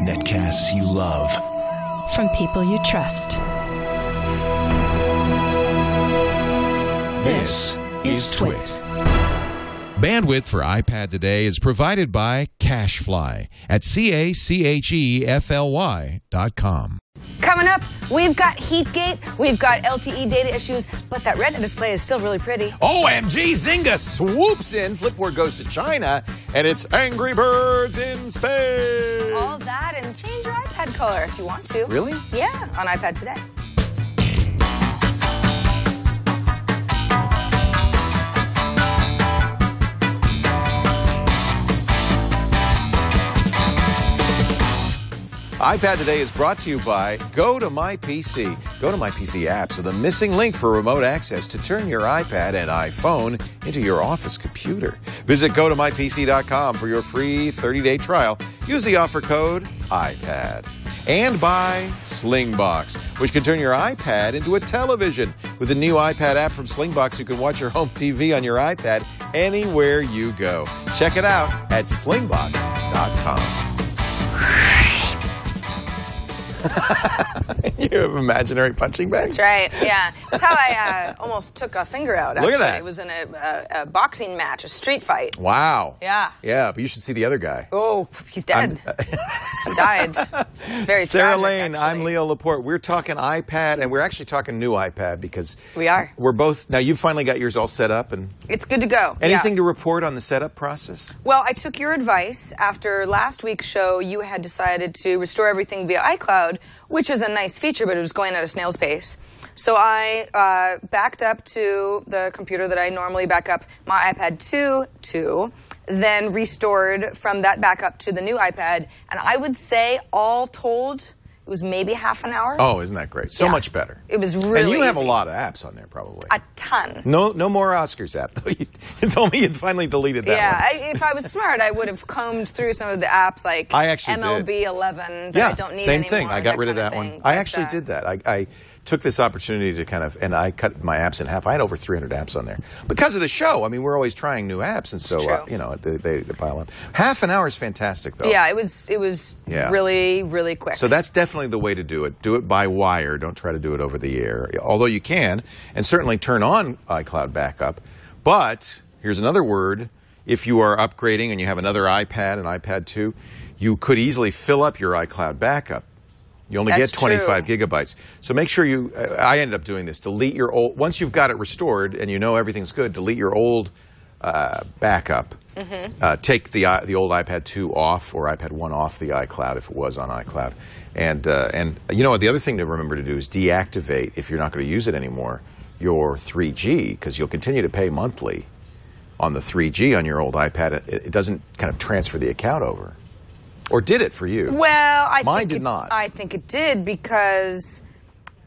Netcasts you love. From people you trust. This is TWiT. Bandwidth for iPad today is provided by Cachefly at CACHEFLY.com. Coming up, we've got Heatgate, we've got LTE data issues, but that Retina display is still really pretty. OMG, Zynga swoops in, Flipboard goes to China, and it's Angry Birds in space. All that and change your iPad color if you want to. Really? Yeah, on iPad today. iPad Today is brought to you by GoToMyPC. GoToMyPC apps are the missing link for remote access to turn your iPad and iPhone into your office computer. Visit GoToMyPC.com for your free 30-day trial. Use the offer code iPad. And by Slingbox, which can turn your iPad into a television. With the new iPad app from Slingbox, you can watch your home TV on your iPad anywhere you go. Check it out at slingbox.com. You have imaginary punching bags? That's right, yeah. That's how I almost took a finger out, actually. Look at that. It was in a boxing match, a street fight. Wow. Yeah. Yeah, but you should see the other guy. Oh, he's dead. He died. It's very Sarah tragic, Lane, actually. I'm Leo Laporte. We're talking iPad, and we're actually talking new iPad because we are. We're both, now you've finally got yours all set up. And it's good to go. Anything to report on the setup process? Well, I took your advice. After last week's show, you had decided to restore everything via iCloud, which is a nice feature, but it was going at a snail's pace. So I backed up to the computer that I normally back up my iPad 2 to, then restored from that backup to the new iPad, and I would say all told, it was maybe half an hour. Oh, isn't that great? So much better. It was really And you have easy. a lot of apps on there, probably. A ton. No more Oscars app, though. You told me you'd finally deleted that one. Yeah, if I was smart, I would have combed through some of the apps like I actually MLB did. 11 that Yeah, I don't need same anymore. thing. I got rid of that one. I actually did that. I took this opportunity to kind of, and I cut my apps in half. I had over 300 apps on there because of the show. I mean, we're always trying new apps, and so you know they pile up. Half an hour is fantastic, though. Yeah, it was really, really quick. So that's definitely the way to do it. Do it by wire. Don't try to do it over the air. Although you can, and certainly turn on iCloud backup. But here's another word. If you are upgrading and you have another iPad, an iPad 2, you could easily fill up your iCloud backup. You only get 25 gigabytes. So make sure you, I ended up doing this, delete your old, once you've got it restored and you know everything's good, delete your old backup. Take the old iPad 2 off or iPad 1 off the iCloud if it was on iCloud. And you know what, the other thing to remember to do is deactivate, if you're not going to use it anymore, your 3G, because you'll continue to pay monthly on the 3G on your old iPad. It doesn't kind of transfer the account over. Or did it for you? Well, Mine did not. I think it did because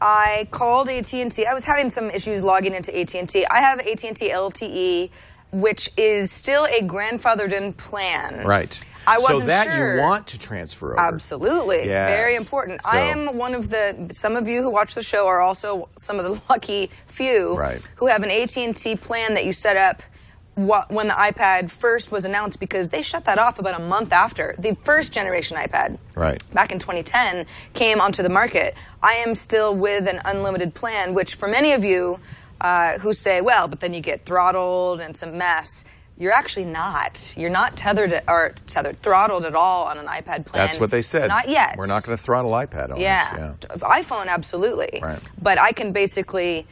I called AT&T. I was having some issues logging into AT&T. I have AT&T LTE, which is still a grandfathered-in plan. Right. I wasn't so that sure. You want to transfer over. Absolutely. Yes. Very important. So, I am one of some of you who watch the show are also some of the lucky few who have an AT&T plan that you set up when the iPad first was announced, because they shut that off about a month after the first generation iPad, back in 2010, came onto the market. I am still with an unlimited plan, which for many of you who say, well, but then you get throttled and it's a mess. You're actually not. You're not throttled at all on an iPad plan. That's what they said. Not yet. We're not going to throttle iPad owners. Yeah. iPhone, absolutely. But I can basically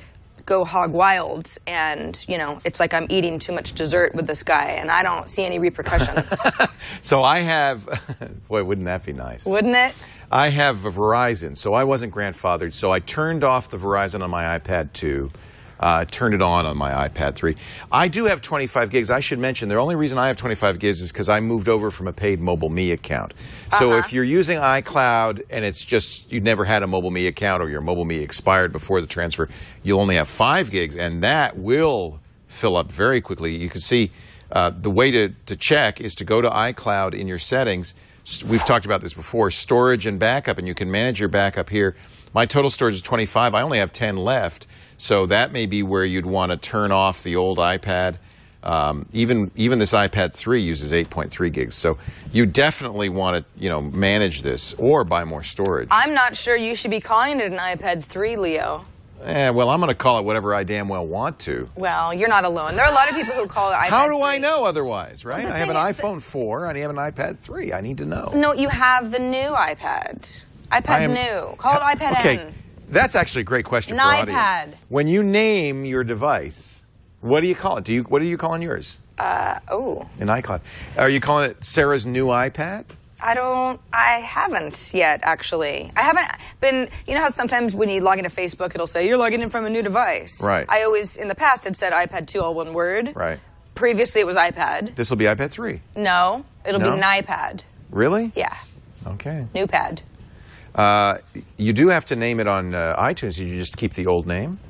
go hog wild, and it's like I'm eating too much dessert with this guy, and I don't see any repercussions. So I have, boy, wouldn't that be nice? Wouldn't it? I have a Verizon, so I wasn't grandfathered, so I turned off the Verizon on my iPad 2. Turned it on my iPad 3. I do have 25 gigs. I should mention, the only reason I have 25 gigs is because I moved over from a paid Mobile Me account. So if you're using iCloud and it's just, you'd never had a Mobile Me account or your Mobile Me expired before the transfer, you'll only have 5 gigs, and that will fill up very quickly. You can see the way to check is to go to iCloud in your settings. We've talked about this before, storage and backup, and you can manage your backup here. My total storage is 25. I only have 10 left. So that may be where you'd want to turn off the old iPad Even this iPad 3 uses 8.3 gigs. So you definitely want to manage this or buy more storage. I'm not sure you should be calling it an iPad 3, Leo. Well, I'm going to call it whatever I damn well want to. Well, you're not alone. There are a lot of people who call it iPad 3. How do I know otherwise, right? Well, I have an iPhone 4 and I have an iPad 3. I need to know. No, you have the new iPad. iPad new. Call it iPad okay. N. That's actually a great question for our audience. iPad. When you name your device, what do you call it? What are you calling yours? In iCloud. Are you calling it Sarah's new iPad? I haven't yet, actually. I haven't been, you know how sometimes when you log into Facebook, it'll say, you're logging in from a new device. Right. I always, in the past, had said iPad 2, all one word. Right. Previously, it was iPad. This will be iPad 3. No, it'll be an iPad. Really? Yeah. Okay. New pad. You do have to name it on iTunes. You just keep the old name?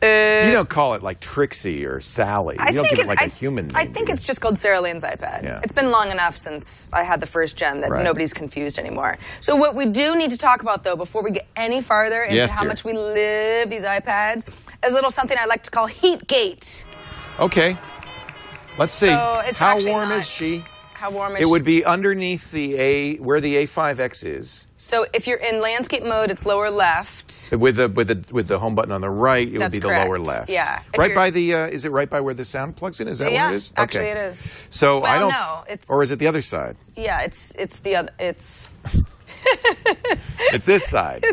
You don't call it like Trixie or Sally. You don't give it like a human name. I think it's just called Sarah Lane's iPad. Yeah. It's been long enough since I had the first gen that nobody's confused anymore. So what we do need to talk about, though, before we get any farther into how much we live these iPads, is a little something I like to call Heatgate. Okay. Let's see. So it's how warm is she? How warm is it would be underneath where the A5X is. So if you're in landscape mode, it's lower left. With the home button on the right, it would be the lower left. Yeah. Right by the is it right by where the sound plugs in? Is that what it is? Yeah, actually it is. So well, I don't. No, or is it the other side? Yeah, it's the other. It's. It's this side.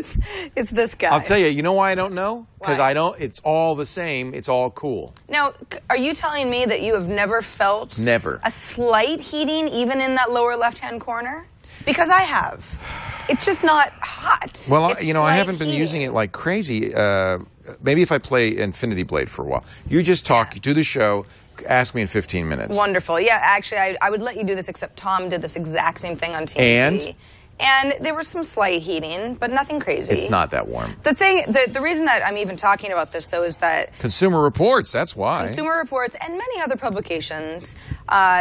It's this guy. I'll tell you. You know why I don't know? Because I don't. It's all the same. It's all cool. Now, are you telling me that you have never felt a slight heating even in that lower left-hand corner? Because I have. It's just not hot. Well, I haven't been using it like crazy. Maybe if I play Infinity Blade for a while. You just talk. You do the show. Ask me in 15 minutes. Wonderful. Yeah, actually, I would let you do this, except Tom did this exact same thing on TNT. And there was some slight heating, but nothing crazy. It's not that warm. The reason that I'm even talking about this, though, is that Consumer Reports, that's why. Consumer Reports and many other publications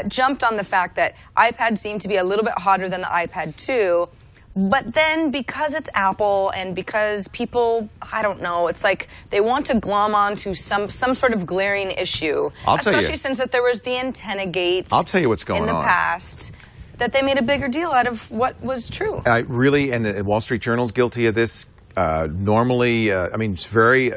jumped on the fact that iPad seemed to be a little bit hotter than the iPad 2. But then because it's Apple and because people, I don't know, it's like they want to glom onto some sort of glaring issue. I'll tell you. Especially since that there was the antenna gate. I'll tell you what's going on. In the past. That they made a bigger deal out of what was true. Really, and the Wall Street Journal's guilty of this. Normally, it's very,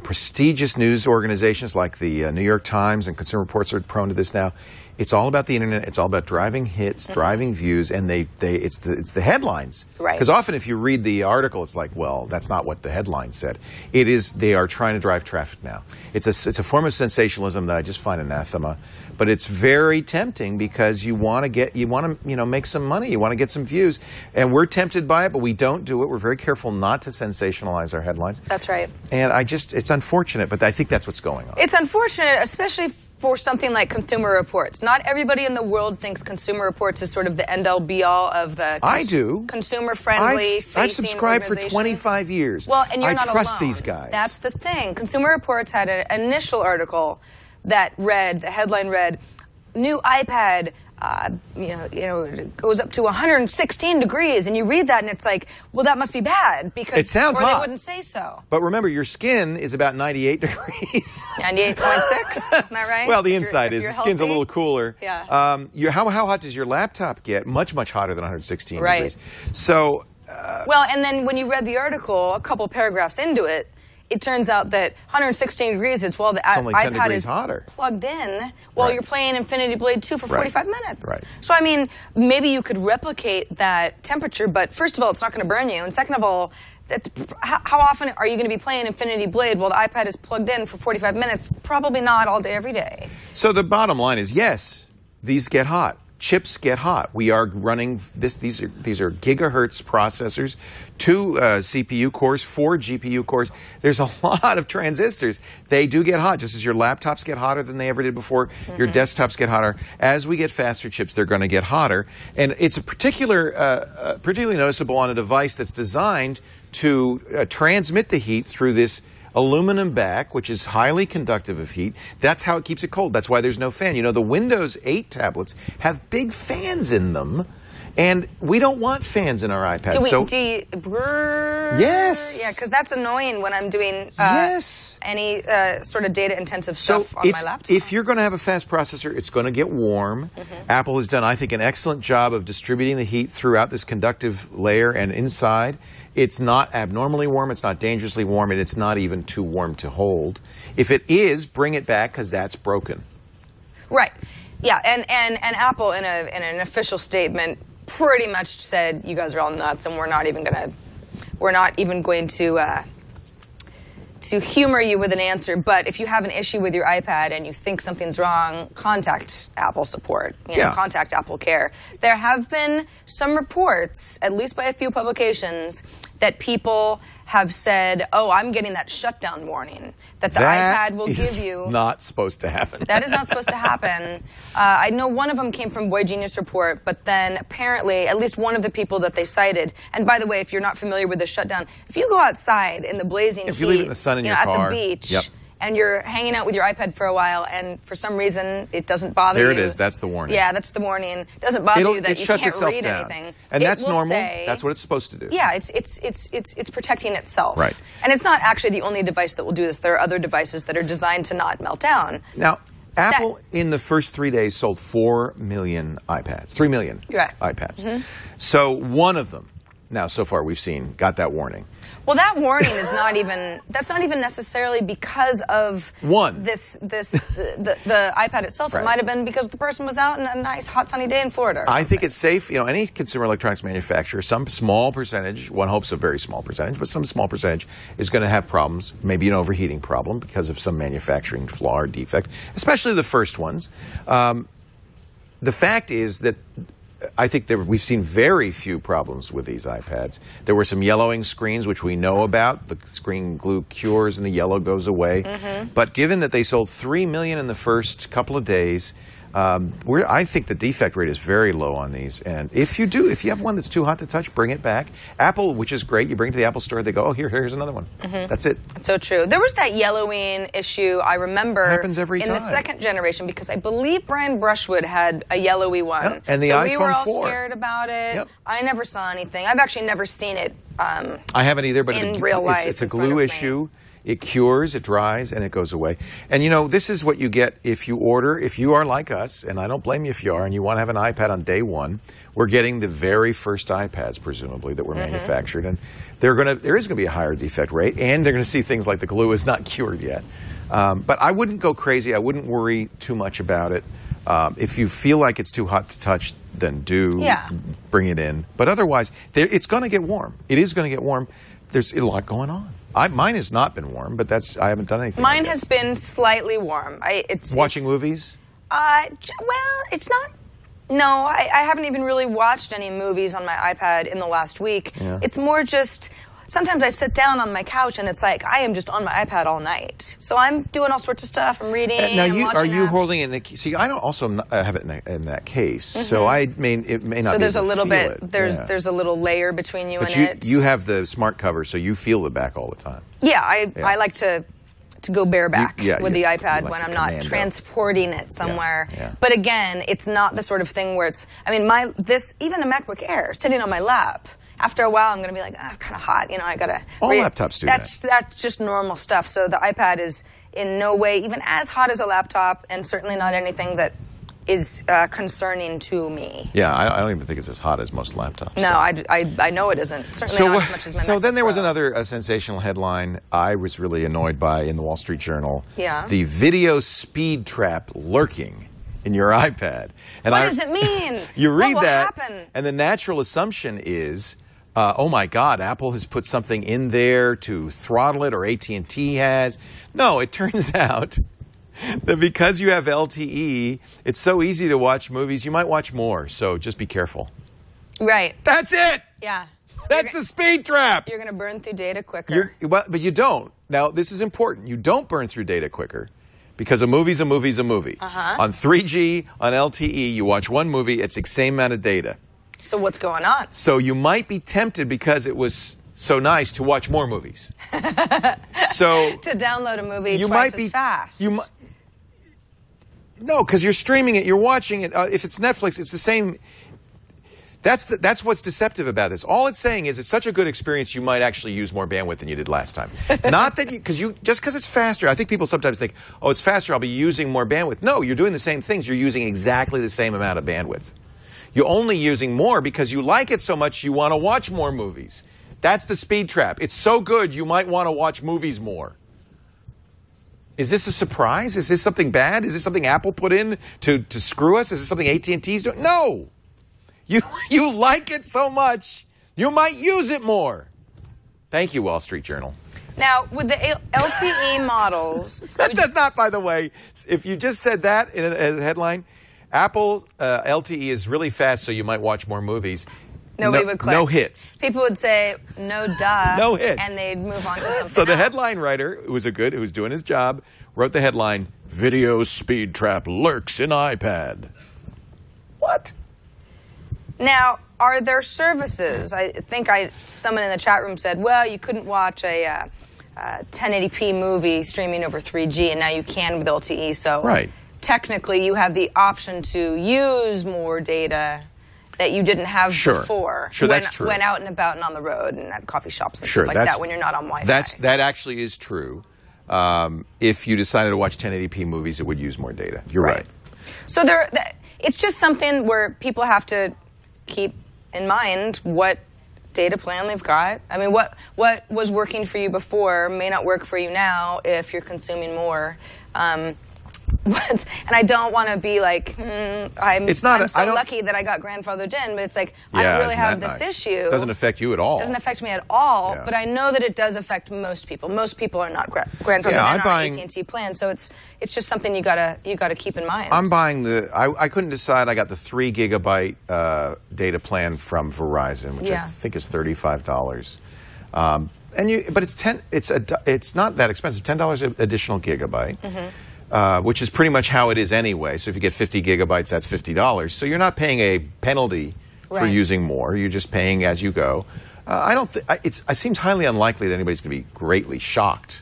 prestigious news organizations like the New York Times and Consumer Reports are prone to this now. It's all about the internet. It's all about driving hits, driving views, and it's the headlines. Right. Because often, if you read the article, it's like, well, that's not what the headline said. It is. They are trying to drive traffic now. It's a form of sensationalism that I just find anathema. But it's very tempting because you want to make some money. You want to get some views, and we're tempted by it, but we don't do it. We're very careful not to sensationalize our headlines. That's right. And it's unfortunate, but I think that's what's going on. It's unfortunate, especially for something like Consumer Reports. Not everybody in the world thinks Consumer Reports is sort of the end-all, be-all of the consumer-friendly, I've subscribed for 25 years. Well, and you're not alone. I trust these guys. That's the thing. Consumer Reports had an initial article that the headline read, new iPad, goes up to 116 degrees, and you read that, and it's like, well, that must be bad because it sounds hot. They wouldn't say so. But remember, your skin is about 98 degrees. 98.6, isn't that right? Well, the inside is. The skin's a little cooler. Yeah. How hot does your laptop get? Much hotter than 116 right. degrees. So. Well, and then when you read the article, a couple paragraphs into it, it turns out that 116 degrees is while the iPad is plugged in while you're playing Infinity Blade 2 for 45 minutes. Right. So, maybe you could replicate that temperature, but first of all, it's not going to burn you. And second of all, how often are you going to be playing Infinity Blade while the iPad is plugged in for 45 minutes? Probably not all day, every day. So the bottom line is, yes, these get hot. Chips get hot. We are running this. These are gigahertz processors, 2 CPU cores, 4 GPU cores. There's a lot of transistors. They do get hot, just as your laptops get hotter than they ever did before. Your desktops get hotter. As we get faster chips, they're going to get hotter. And it's particularly noticeable on a device that's designed to transmit the heat through this aluminum back, which is highly conductive of heat. That's how it keeps it cold. That's why there's no fan. The Windows 8 tablets have big fans in them, and we don't want fans in our iPads. Yes. Yeah, because that's annoying when I'm doing any sort of data-intensive stuff on my laptop. If you're going to have a fast processor, it's going to get warm. Apple has done, I think, an excellent job of distributing the heat throughout this conductive layer and inside. It's not abnormally warm, it's not dangerously warm, and it's not even too warm to hold. If it is, bring it back, because that's broken. Right. Yeah, and Apple, in an official statement, pretty much said, you guys are all nuts, and we're not even going to humor you with an answer. But if you have an issue with your iPad and you think something's wrong, contact Apple support. Contact Apple Care. There have been some reports, at least by a few publications, that people have said, oh, I'm getting that shutdown warning that the iPad will give you. That is not supposed to happen. That is not supposed to happen. I know one of them came from Boy Genius Report, but then apparently at least one of the people that they cited, and by the way, if you're not familiar with the shutdown, if you go outside in the blazing heat, you leave it in the sun in your at car, the beach, and you're hanging out with your iPad for a while, and for some reason it doesn't bother you. There it is. That's the warning. Yeah, that's the warning. It doesn't bother you that you can't read anything. And that's normal. That's what it's supposed to do. Yeah, it's protecting itself. Right. And it's not actually the only device that will do this. There are other devices that are designed to not melt down. Now, Apple, in the first 3 days, sold 4 million iPads. 3 million iPads. So one of them, now so far we've seen, got that warning. Well, that warning is that's not even necessarily because of the iPad itself. It might have been because the person was out on a nice hot sunny day in Florida. I think it's safe. Any consumer electronics manufacturer, some small percentage, one hopes a very small percentage, but some small percentage is going to have problems, maybe an overheating problem because of some manufacturing flaw or defect, especially the first ones. The fact is that I think we've seen very few problems with these iPads. There were some yellowing screens, which we know about. The screen glue cures and the yellow goes away. But given that they sold 3 million in the first couple of days, I think the defect rate is very low on these. And if you have one that's too hot to touch, bring it back. Apple, which is great, you bring it to the Apple Store, they go, oh, here's another one. That's it. So true. There was that yellowing issue, I remember, happens every time. In the second generation, because I believe Brian Brushwood had a yellowy one. And the so iPhone 4. We were all scared about it. I never saw anything. I've actually never seen it I haven't either, but in real life. It's a glue issue. It cures, it dries, and it goes away. And this is what you get if you order. If you are like us, and I don't blame you if you are, and you want to have an iPad on day one, we're getting the very first iPads, presumably, that were manufactured. And there is going to be a higher defect rate, and they're going to see things like the glue is not cured yet. But I wouldn't go crazy. I wouldn't worry too much about it. If you feel like it's too hot to touch, then bring it in. But otherwise, it's going to get warm. It is going to get warm. There's a lot going on. Mine has not been warm, but I haven't done anything. Mine has been slightly warm. Watching movies? Well, it's not. No, I haven't even really watched any movies on my iPad in the last week. It's more just. Sometimes I sit down on my couch and it's like I am just on my iPad all night. So I'm doing all sorts of stuff. I'm reading. Now, are you holding it in a? See, I don't also have it in that case. So it may not. So there's a little bit. There's a little layer between you and it. You have the smart cover, so you feel the back all the time. Yeah, I like to go bareback with the iPad when I'm not transporting it somewhere. But again, it's not the sort of thing where it's. I mean, even a MacBook Air sitting on my lap. After a while, I'm going to be like, kind of hot. I got to... All laptops do that. That's just normal stuff. So the iPad is in no way even as hot as a laptop, and certainly not anything that is concerning to me. Yeah, I don't even think it's as hot as most laptops. No, I know it isn't. Certainly not as much as my So then there was another sensational headline I was really annoyed by in the Wall Street Journal. Yeah. The video speed trap lurking in your iPad. And what does it mean? You read that, happen? And the natural assumption is... oh my God, Apple has put something in there to throttle it, or AT&T has. No, it turns out that because you have LTE, it's so easy to watch movies, you might watch more, so just be careful. Right. That's it! Yeah. That's the speed trap! You're going to burn through data quicker. But you don't. Now, this is important. You don't burn through data quicker. Because a movie's a movie's a movie. On 3G, on LTE, you watch one movie, it's the same amount of data. So what's going on? So you might be tempted because it was so nice to watch more movies. So to download a movie twice as fast. No, because you're streaming it, you're watching it. If it's Netflix, it's the same. That's what's deceptive about this. All it's saying is it's such a good experience you might actually use more bandwidth than you did last time. Not that just because it's faster. I think people sometimes think, oh, it's faster, I'll be using more bandwidth. No, you're doing the same things. You're using exactly the same amount of bandwidth. You're only using more because you like it so much you want to watch more movies. That's the speed trap. It's so good you might want to watch movies more. Is this a surprise? Is this something bad? Is this something Apple put in to screw us? Is this something AT&T's doing? No. You like it so much, you might use it more. Thank you, Wall Street Journal. Now, with the LTE models... That does not, by the way, if you just said that in a headline, Apple LTE is really fast, so you might watch more movies. Nobody would click. No hits. People would say, no duh. No hits. And they'd move on to something So the else. headline writer, who was doing his job, wrote the headline, Video Speed Trap Lurks in iPad. What? Now, are there services? I think someone in the chat room said, well, you couldn't watch a 1080p movie streaming over 3G, and now you can with LTE. So technically, you have the option to use more data that you didn't have before. Sure, that's true. When out and about and on the road and at coffee shops and stuff like that when you're not on Wi-Fi. That actually is true. If you decided to watch 1080p movies, it would use more data. You're right. So it's just something where people have to keep in mind what data plan they've got. I mean, what was working for you before may not work for you now if you're consuming more. And I don't want to be like, I'm so lucky that I got grandfathered in, but it's like, I don't really have this issue. It doesn't affect you at all. It doesn't affect me at all, but I know that it does affect most people. Most people are not grandfathered in on our AT&T plan, so it's just something you gotta keep in mind. I'm buying I couldn't decide. I got the 3 gigabyte data plan from Verizon, which I think is $35. But it's not that expensive. $10 additional gigabyte. Which is pretty much how it is anyway. So if you get 50 gigabytes, that's $50. So you're not paying a penalty for using more. You're just paying as you go. It seems highly unlikely that anybody's going to be greatly shocked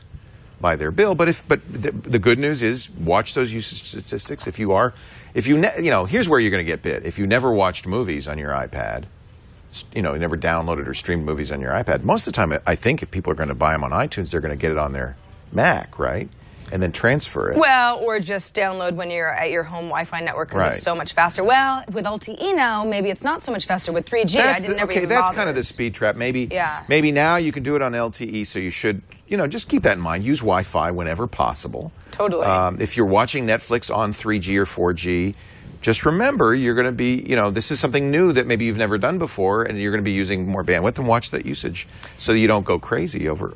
by their bill. But the good news is, watch those usage statistics. Here's where you're going to get bit. If you never watched movies on your iPad, you never downloaded or streamed movies on your iPad, most of the time, I think if people are going to buy them on iTunes, they're going to get it on their Mac, right? And then transfer it. Well, or just download when you're at your home Wi-Fi network because it's so much faster. Well, with LTE now, maybe it's not so much faster. With 3G, that's kind of the speed trap. Maybe now you can do it on LTE, so you should, just keep that in mind. Use Wi-Fi whenever possible. Totally. If you're watching Netflix on 3G or 4G, just remember you're going to be, this is something new that maybe you've never done before, and you're going to be using more bandwidth, and watch that usage so you don't go crazy over.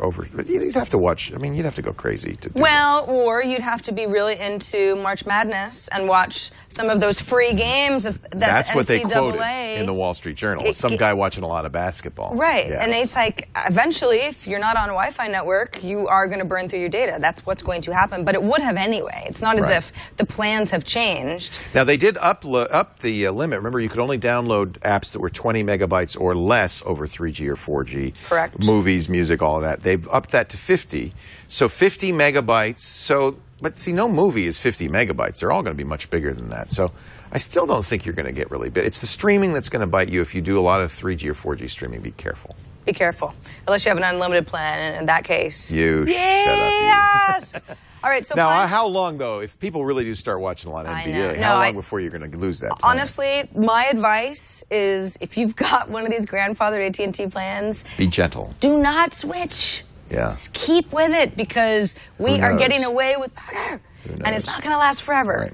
You'd have to watch. I mean, you'd have to go crazy to do that. Or you'd have to be really into March Madness and watch some of those free games. That's what they quoted in the Wall Street Journal. Some guy watching a lot of basketball. Right, and it's like eventually, if you're not on a Wi-Fi network, you are going to burn through your data. That's what's going to happen. But it would have anyway. It's not as if the plans have changed. Now they did up the limit. Remember, you could only download apps that were 20 megabytes or less over 3G or 4G. Correct. Movies, music, all of that. They've upped that to 50. So 50 megabytes. But see, no movie is 50 megabytes. They're all going to be much bigger than that. So I still don't think you're going to get really big. It's the streaming that's going to bite you. If you do a lot of 3G or 4G streaming, be careful. Be careful. Unless you have an unlimited plan, and in that case... Shut up. Yes! All right, so now, how long, though, if people really do start watching a lot of NBA, how long before you're going to lose that plan? Honestly, my advice is if you've got one of these grandfathered AT&T plans... Be gentle. Do not switch. Yeah. Just keep with it because we are getting away with murder. And it's not going to last forever. Right.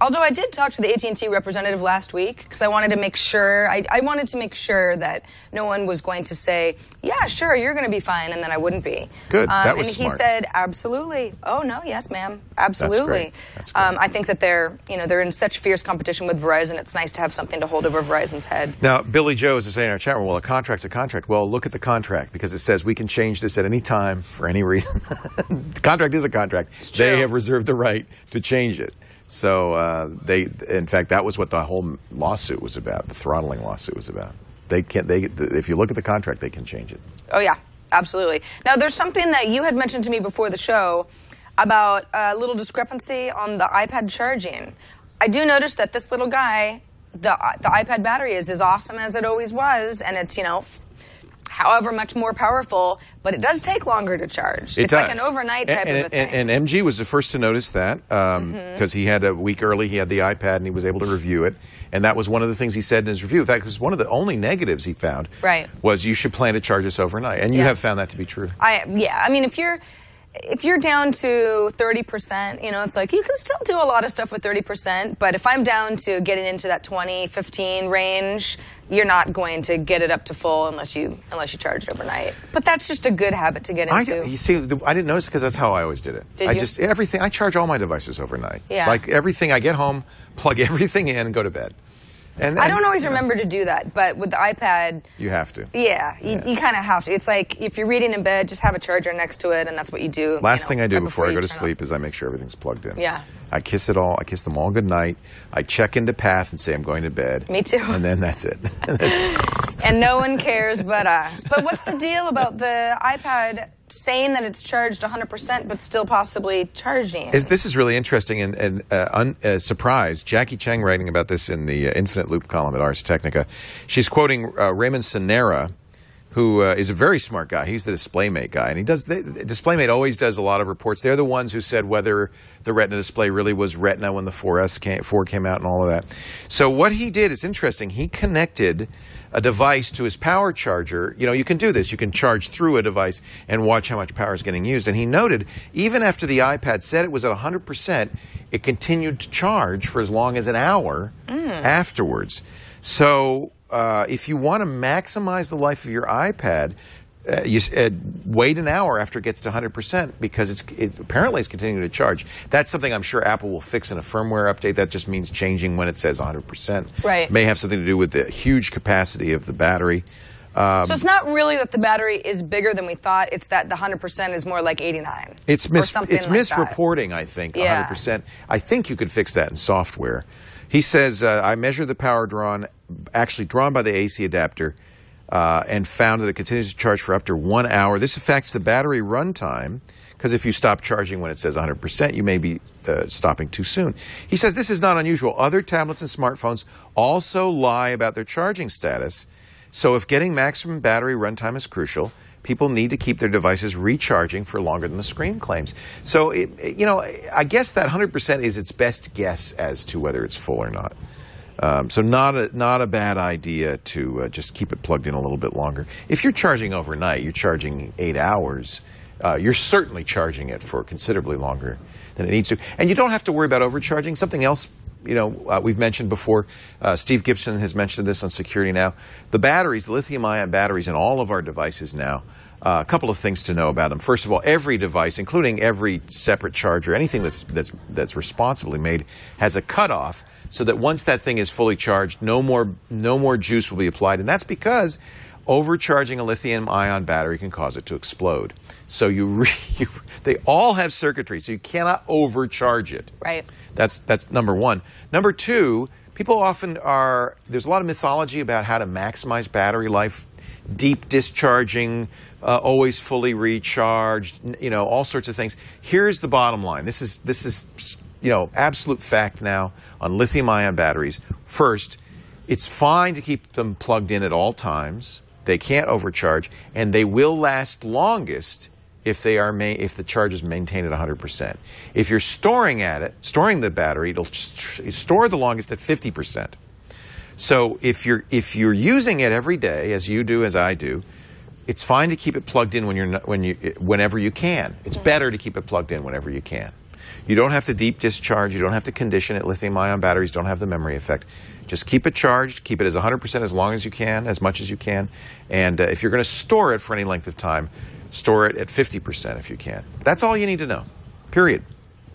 Although I did talk to the AT&T representative last week because I wanted to make sure, I wanted to make sure that no one was going to say, yeah, sure, you're going to be fine, and then I wouldn't be. Good, that was smart. And he said, absolutely. Oh, no, yes, ma'am, absolutely. That's great. I think that they're in such fierce competition with Verizon, it's nice to have something to hold over Verizon's head. Now, Billy Joe is saying in our chat room, well, a contract's a contract. Well, look at the contract because it says we can change this at any time for any reason. The contract is a contract. They have reserved the right to change it. So in fact, that was what the whole lawsuit was about. The throttling lawsuit was about. If you look at the contract, they can change it. Oh yeah, absolutely. Now, there's something that you had mentioned to me before the show about a little discrepancy on the iPad charging. I do notice that this little guy the iPad battery is as awesome as it always was, and it's, you know, however much more powerful, but it does take longer to charge. It's like an overnight type of a thing. And MG was the first to notice that because he had a week early, he had the iPad and he was able to review it. And that was one of the things he said in his review. In fact, it was one of the only negatives he found was you should plan to charge this overnight. And you have found that to be true. Yeah, I mean, if you're down to 30%, you know, it's like you can still do a lot of stuff with 30%, but if I'm down to getting into that 20, 15 range, you're not going to get it up to full unless you charge it overnight. But that's just a good habit to get into. You see, I didn't notice because that's how I always did it. I charge all my devices overnight. Yeah. Like everything, I get home, plug everything in, and go to bed. And I don't always remember to do that, but with the iPad... You have to. Yeah, you kind of have to. It's like if you're reading in bed, just have a charger next to it, and that's what you do. Last thing I do before I go to sleep is I make sure everything's plugged in. Yeah. I kiss them all good night. I check into Path and say I'm going to bed. Me too. And then that's it. And no one cares but us. But what's the deal about the iPad saying that it's charged 100% but still possibly charging? This is really interesting and surprise. Jackie Cheng writing about this in the Infinite Loop column at Ars Technica. She's quoting Raymond Sanera, who is a very smart guy. He's the DisplayMate guy. And DisplayMate always does a lot of reports. They're the ones who said whether the Retina display really was Retina when the 4 came out and all of that. So what he did is interesting. He connected a device to his power charger. You know, you can do this. You can charge through a device and watch how much power is getting used. And he noted, even after the iPad said it was at 100%, it continued to charge for as long as an hour afterwards. So if you want to maximize the life of your iPad, you wait an hour after it gets to 100% because apparently it's continuing to charge. That's something I'm sure Apple will fix in a firmware update. That just means changing when it says 100%. Right. May have something to do with the huge capacity of the battery. So it's not really that the battery is bigger than we thought. It's that the 100% is more like 89. It's misreporting, I think, 100%. I think you could fix that in software. He says, I measured the power actually drawn by the AC adapter, and found that it continues to charge for up to 1 hour. This affects the battery runtime, because if you stop charging when it says 100%, you may be stopping too soon. He says this is not unusual. Other tablets and smartphones also lie about their charging status. So if getting maximum battery runtime is crucial, people need to keep their devices recharging for longer than the screen claims. So, you know, I guess that 100% is its best guess as to whether it's full or not. So not a bad idea to just keep it plugged in a little bit longer. If you're charging overnight, you're charging 8 hours, you're certainly charging it for considerably longer than it needs to. And you don't have to worry about overcharging. Something else, you know, we've mentioned before, Steve Gibson has mentioned this on Security Now. The batteries, lithium-ion batteries in all of our devices now, a couple of things to know about them. First of all, every device, including every separate charger, anything that's responsibly made, has a cutoff, so that once that thing is fully charged, no more juice will be applied. And that's because overcharging a lithium-ion battery can cause it to explode. So they all have circuitry, so you cannot overcharge it. Right. That's number one. Number two, people often there's a lot of mythology about how to maximize battery life, deep discharging, always fully recharged, you know, all sorts of things. Here's the bottom line. This is you know, absolute fact now on lithium-ion batteries. First, it's fine to keep them plugged in at all times. They can't overcharge, and they will last longest if the charge is maintained at 100%. If you're storing the battery, it'll store the longest at 50%. So if you're using it every day, as you do, as I do, it's fine to keep it plugged in whenever you can. It's better to keep it plugged in whenever you can. You don't have to deep discharge. You don't have to condition it. Lithium-ion batteries don't have the memory effect. Just keep it charged. Keep it as 100% as long as you can, as much as you can. And if you're going to store it for any length of time, store it at 50% if you can. That's all you need to know. Period.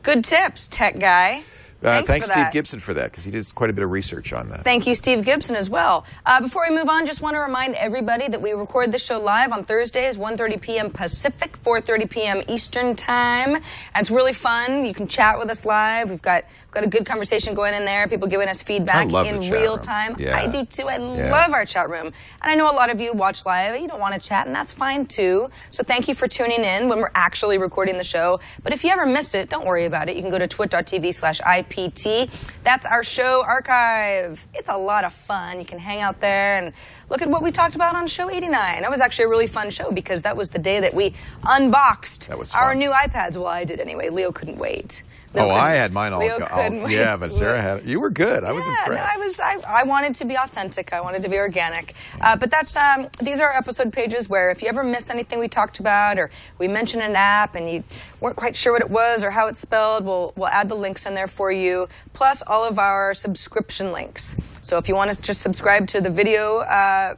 Good tips, tech guy. Thanks Steve Gibson for that, because he did quite a bit of research on that. Thank you, Steve Gibson, as well. Before we move on, just want to remind everybody that we record this show live on Thursdays, 1:30 p.m. Pacific, 4:30 p.m. Eastern Time. And it's really fun. You can chat with us live. We've got a good conversation going in there. People giving us feedback in real time. Yeah. I do too. I love our chat room. And I know a lot of you watch live. You don't want to chat, and that's fine too. So thank you for tuning in when we're actually recording the show. But if you ever miss it, don't worry about it. You can go to twit.tv/IP IPT. That's our show archive. It's a lot of fun. You can hang out there and look at what we talked about on show 89. That was actually a really fun show because that was the day that we unboxed our new iPads. Well, I did anyway. Leo couldn't wait. I had mine all. Yeah, but Sarah had it. You were good. I was impressed. No, I wanted to be authentic. I wanted to be organic. But that's these are episode pages where if you ever missed anything we talked about or we mentioned an app and you weren't quite sure what it was or how it's spelled, we'll add the links in there for you, plus all of our subscription links. So if you want to just subscribe to the video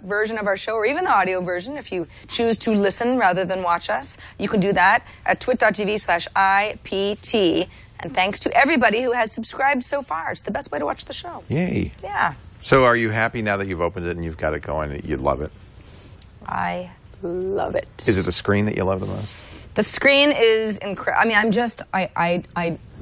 version of our show or even the audio version, if you choose to listen rather than watch us, you can do that at twit.tv/IPT. And thanks to everybody who has subscribed so far. It's the best way to watch the show. Yay. Yeah. So are you happy now that you've opened it and you've got it going? You love it? I love it. Is it the screen that you love the most? The screen is incredible. I mean,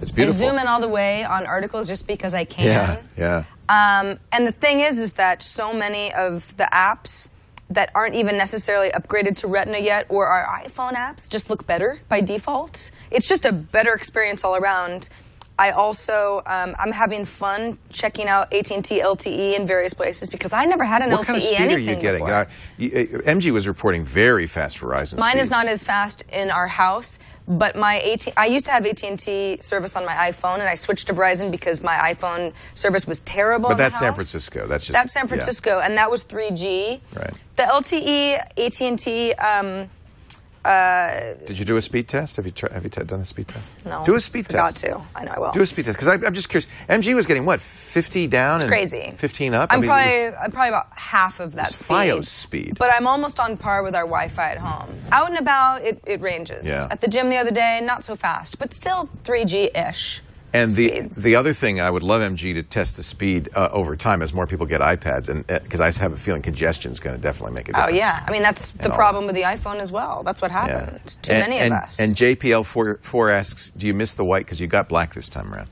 it's beautiful. I zoom in all the way on articles just because I can. Yeah. And the thing is that so many of the apps that aren't even necessarily upgraded to Retina yet or our iPhone apps just look better by default. It's just a better experience all around. I also, I'm having fun checking out AT&T LTE in various places because I never had an LTE What kind of speed are you getting? MG was reporting very fast Verizon Mine speeds. is not as fast in our house, but I used to have AT&T service on my iPhone, and I switched to Verizon because my iPhone service was terrible. But that's San Francisco. That's San Francisco, and that was 3G. Right. The LTE, AT&T. Did you do a speed test? Have you done a speed test? No. Do a speed test. Forgot to. I know I will. Do a speed test because I'm just curious. MG was getting what, 50 down and crazy. 15 up. I'm probably about half of that speed. FiOS speed. But I'm almost on par with our Wi-Fi at home. Out and about, it ranges. Yeah. At the gym the other day, not so fast, but still 3G-ish. And the other thing, I would love MG to test the speed over time as more people get iPads, and because I have a feeling congestion is going to definitely make a difference. Oh, yeah. I mean, that's the problem with the iPhone as well. That's what happened. Too many of us. And JPL4 asks, do you miss the white because you got black this time around?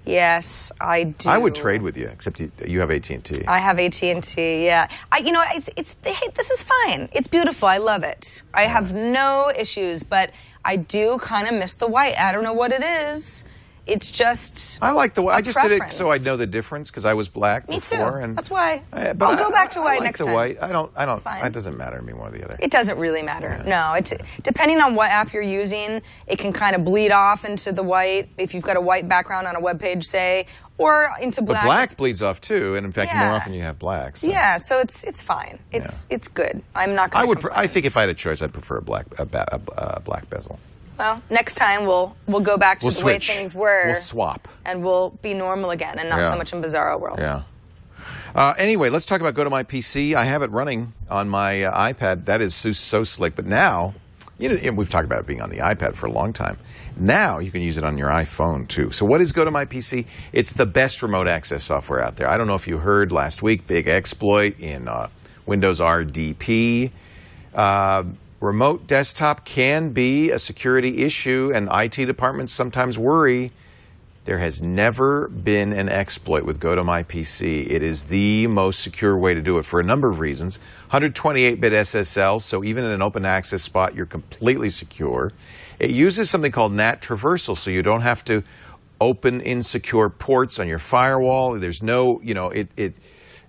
Yes, I do. I would trade with you, except you have AT&T. I have AT&T, yeah. This is fine. It's beautiful. I love it. I have no issues, but I do kind of miss the white. I don't know what it is. It's just I like the white. I just did it preference. so I know the difference because I was black before. Me too. And that's why. I'll go back to white like next the time. White. I don't. It's fine. It doesn't matter to me one or the other. It doesn't really matter. No. It's depending on what app you're using, it can kind of bleed off into the white if you've got a white background on a web page, say, or into black. But black bleeds off too, and in fact, more often you have black. So. Yeah, so it's fine. It's good. I'm not going to. I think if I had a choice, I'd prefer a black bezel. Well, next time we'll go back to the way things were. We'll swap. And we'll be normal again and not so much in Bizarro World. Yeah. Anyway, let's talk about GoToMyPC. I have it running on my iPad. That is so slick. But now, we've talked about it being on the iPad for a long time. Now you can use it on your iPhone too. So what is GoToMyPC? It's the best remote access software out there. I don't know if you heard last week, big exploit in Windows RDP. Remote desktop can be a security issue, and IT departments sometimes worry. There has never been an exploit with GoToMyPC. It is the most secure way to do it for a number of reasons. 128-bit SSL, so even in an open access spot, you're completely secure. It uses something called NAT traversal, so you don't have to open insecure ports on your firewall. There's no,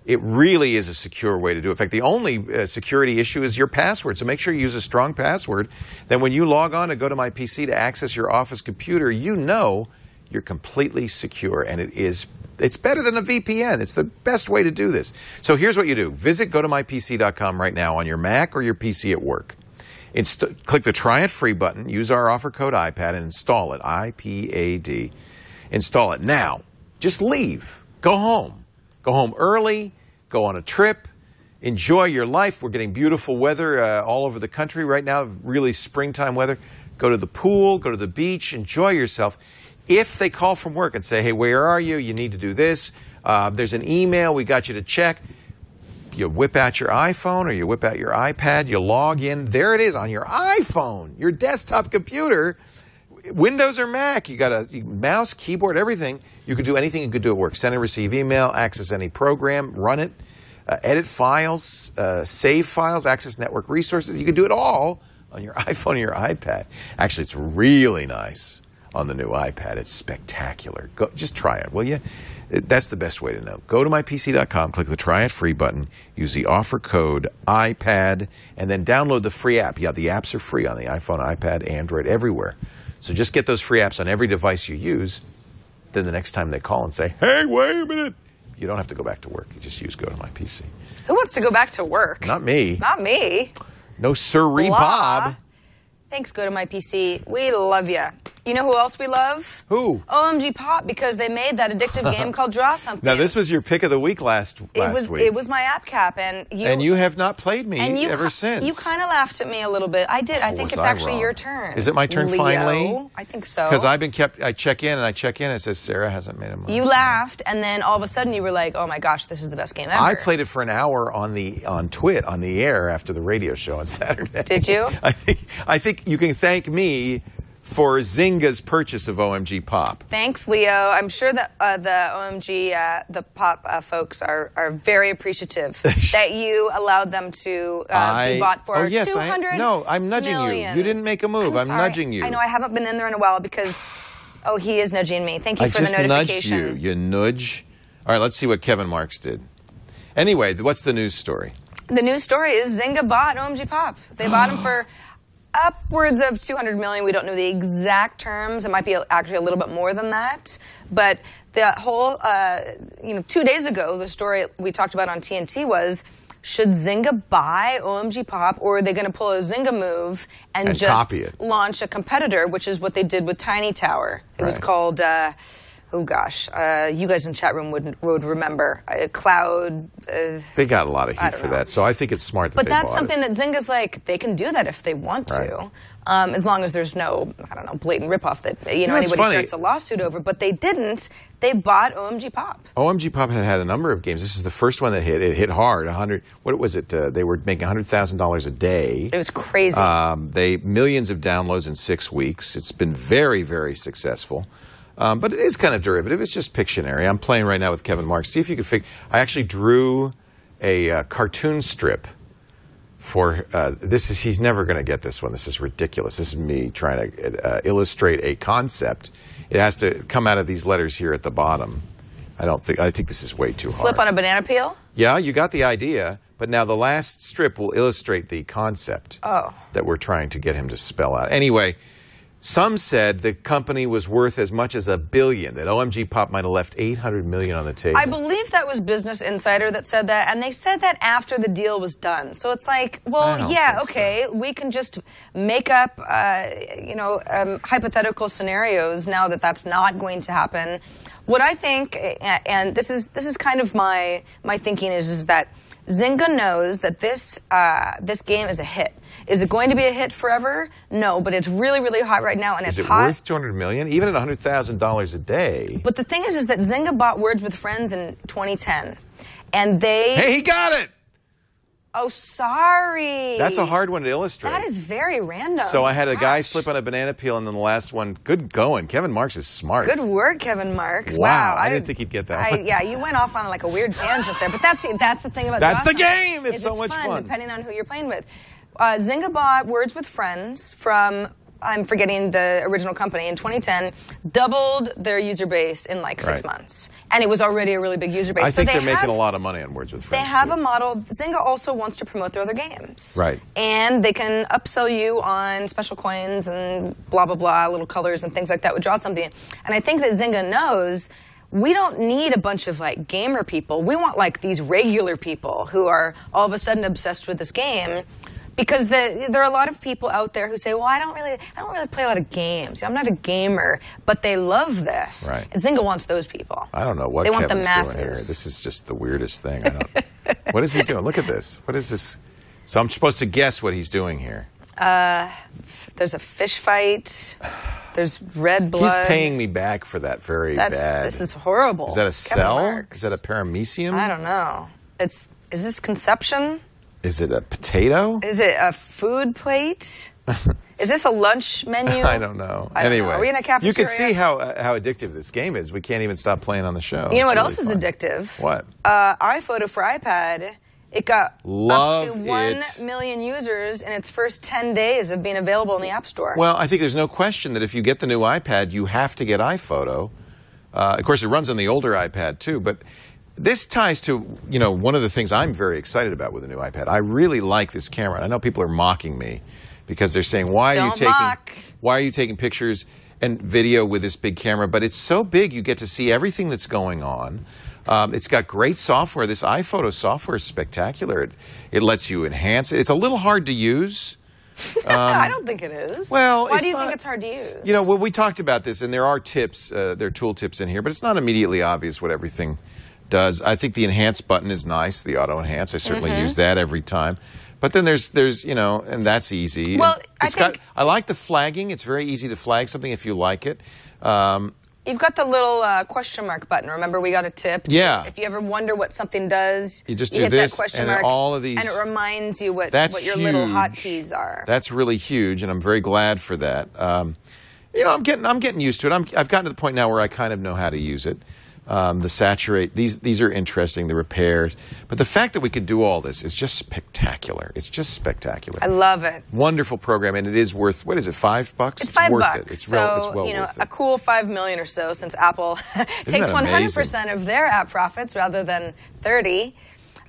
it really is a secure way to do it. In fact, the only security issue is your password. So make sure you use a strong password. Then when you log on to GoToMyPC to access your office computer, you're completely secure. And it's better than a VPN. It's the best way to do this. So here's what you do. Visit GoToMyPC.com right now on your Mac or your PC at work. Click the Try It Free button. Use our offer code iPad and install it. IPAD. Install it now. Just leave. Go home. Go home early, go on a trip, enjoy your life. We're getting beautiful weather all over the country right now, really springtime weather. Go to the pool, go to the beach, enjoy yourself. If they call from work and say, hey, where are you? You need to do this. There's an email we got you to check. You whip out your iPhone or you whip out your iPad, you log in. There it is on your iPhone, your desktop computer. Windows or Mac, you got a mouse, keyboard, everything. You could do anything you could do at work. Send and receive email, access any program, run it, edit files, save files, access network resources. You can do it all on your iPhone or your iPad. Actually, it's really nice. on the new iPad. It's spectacular. Just try it, will you? That's the best way to know. Go to mypc.com, click the Try It Free button, use the offer code iPad, and then download the free app. Yeah, the apps are free on the iPhone, iPad, Android, everywhere. So just get those free apps on every device you use. Then the next time they call and say, hey, wait a minute, you don't have to go back to work. You just use GoToMyPC. Who wants to go back to work? Not me. Not me. No sirree, Bob. Thanks, GoToMyPC. We love you. You know who else we love? Who? OMGPOP, because they made that addictive game called Draw Something. Now, this was your pick of the week last week. It was my app cap, and you have not played me ever since. You kind of laughed at me a little bit. I did. I think it's actually your turn. Is it my turn Leo? Finally? I think so. Because I check in, and it says Sarah hasn't made a move. You laughed, and then all of a sudden you were like, oh my gosh, this is the best game ever. I played it for an hour on TWiT, on the air after the radio show on Saturday. Did you? I think you can thank me for Zynga's purchase of OMGPOP. Thanks, Leo. I'm sure that the Pop folks are very appreciative that you allowed them to be bought for $200 No, I'm nudging million. you. You didn't make a move. I'm nudging you. I know. I haven't been in there in a while because, he is nudging me. Thank you for the notification. I just nudged you. You nudge. All right, let's see what Kevin Marks did. Anyway, what's the news story? The news story is Zynga bought OMGPOP. They bought him for upwards of $200 million. We don't know the exact terms. It might be actually a little bit more than that. But the whole, 2 days ago, the story we talked about on TNT was, should Zynga buy OMGPOP, or are they going to pull a Zynga move and just launch a competitor, which is what they did with Tiny Tower. It was called... oh gosh, you guys in the chat room would remember. Cloud. They got a lot of heat for that, so I think it's smart that but they bought it. But that's something that Zynga's like, they can do that if they want to, as long as there's no, blatant ripoff that anybody starts a lawsuit over. But they didn't. They bought OMGPOP. OMGPOP had a number of games. This is the first one that hit. It hit hard. What was it? They were making $100,000 a day. It was crazy. Millions of downloads in 6 weeks. It's been very, very successful. But it is kind of derivative. It's just Pictionary. I'm playing right now with Kevin Marks. See if you can figure. I actually drew a cartoon strip for this. He's never going to get this one. This is ridiculous. This is me trying to illustrate a concept. It has to come out of these letters here at the bottom. I think this is way too hard. Slip on a banana peel? Yeah, you got the idea. But now the last strip will illustrate the concept that we're trying to get him to spell out. Anyway. Some said the company was worth as much as $1 billion, that OMGPOP might have left $800 million on the table. I believe that was Business Insider that said that, and they said that after the deal was done. So it's like, well, yeah, okay, we can just make up, hypothetical scenarios now that that's not going to happen. What I think, and this is kind of my thinking is that Zynga knows that this game is a hit. Is it going to be a hit forever? No, but it's really, really hot right now, and it's hot. Is it worth $200 million? Even at $100,000 a day. But the thing is that Zynga bought Words with Friends in 2010, and they... Hey, he got it! Oh, sorry. That's a hard one to illustrate. That is very random. So I had a guy slip on a banana peel, and then the last one, good going. Kevin Marks is smart. Good work, Kevin Marks. Wow. I didn't think he'd get that one. Yeah, you went off on like a weird tangent there, but that's the thing about That's the game! It's so much fun. Depending on who you're playing with. Zynga bought Words with Friends from, I'm forgetting the original company, in 2010, doubled their user base in like 6 months. And it was already a really big user base. I think they're making a lot of money on Words with Friends. They have a model. Zynga also wants to promote their other games. Right. And they can upsell you on special coins and blah, blah, blah, little colors and things like that with Draw Something. And I think that Zynga knows we don't need a bunch of like gamer people. We want like these regular people who are all of a sudden obsessed with this game. Because there are a lot of people out there who say, well, I don't really play a lot of games. I'm not a gamer, but they love this. Right. And Zynga wants those people. I don't know what they want Kevin's the masses. doing here. This is just the weirdest thing. What is he doing? Look at this. What is this? So I'm supposed to guess what he's doing here. There's a fish fight. There's red blood. He's paying me back for that very bad. This is horrible. Is that a cell? Is that a paramecium? I don't know. Is this conception? Is it a potato? Is it a food plate? Is this a lunch menu? I don't know. Anyway, are we in a cafeteria? You can see how addictive this game is. We can't even stop playing on the show. You know what else is addictive? What? iPhoto for iPad It got Love up to 1 million users in its first 10 days of being available in the App Store. Well, I think there's no question that if you get the new iPad, you have to get iPhoto. Of course, it runs on the older iPad too, but this ties to, one of the things I'm very excited about with the new iPad. I really like this camera. I know people are mocking me because they're saying, why are you taking pictures and video with this big camera? But it's so big, you get to see everything that's going on. It's got great software. This iPhoto software is spectacular. It lets you enhance it. It's a little hard to use. I don't think it is. Well, why do you think it's hard to use? Well, we talked about this, and there are tips, there are tool tips in here, but it's not immediately obvious what everything does. I think the enhance button is nice, the auto enhance. I certainly use that every time. But then there's and that's easy. Well, I like the flagging. It's very easy to flag something if you like it. You've got the little question mark button. Remember, we got a tip. Yeah. If you ever wonder what something does, you just do hit this, that question and mark, all of these, and it reminds you what your huge. little hotkeys are. That's really huge, and I'm very glad for that. I'm getting used to it. I've gotten to the point now where I kind of know how to use it. The saturate, these are interesting, the repairs. But the fact that we could do all this is just spectacular. It's just spectacular. I love it. Wonderful program, and it is worth, what is it, $5? It's $5. Worth it. It's well worth it. A cool $5 million or so, since Apple takes 100% of their app profits rather than 30%.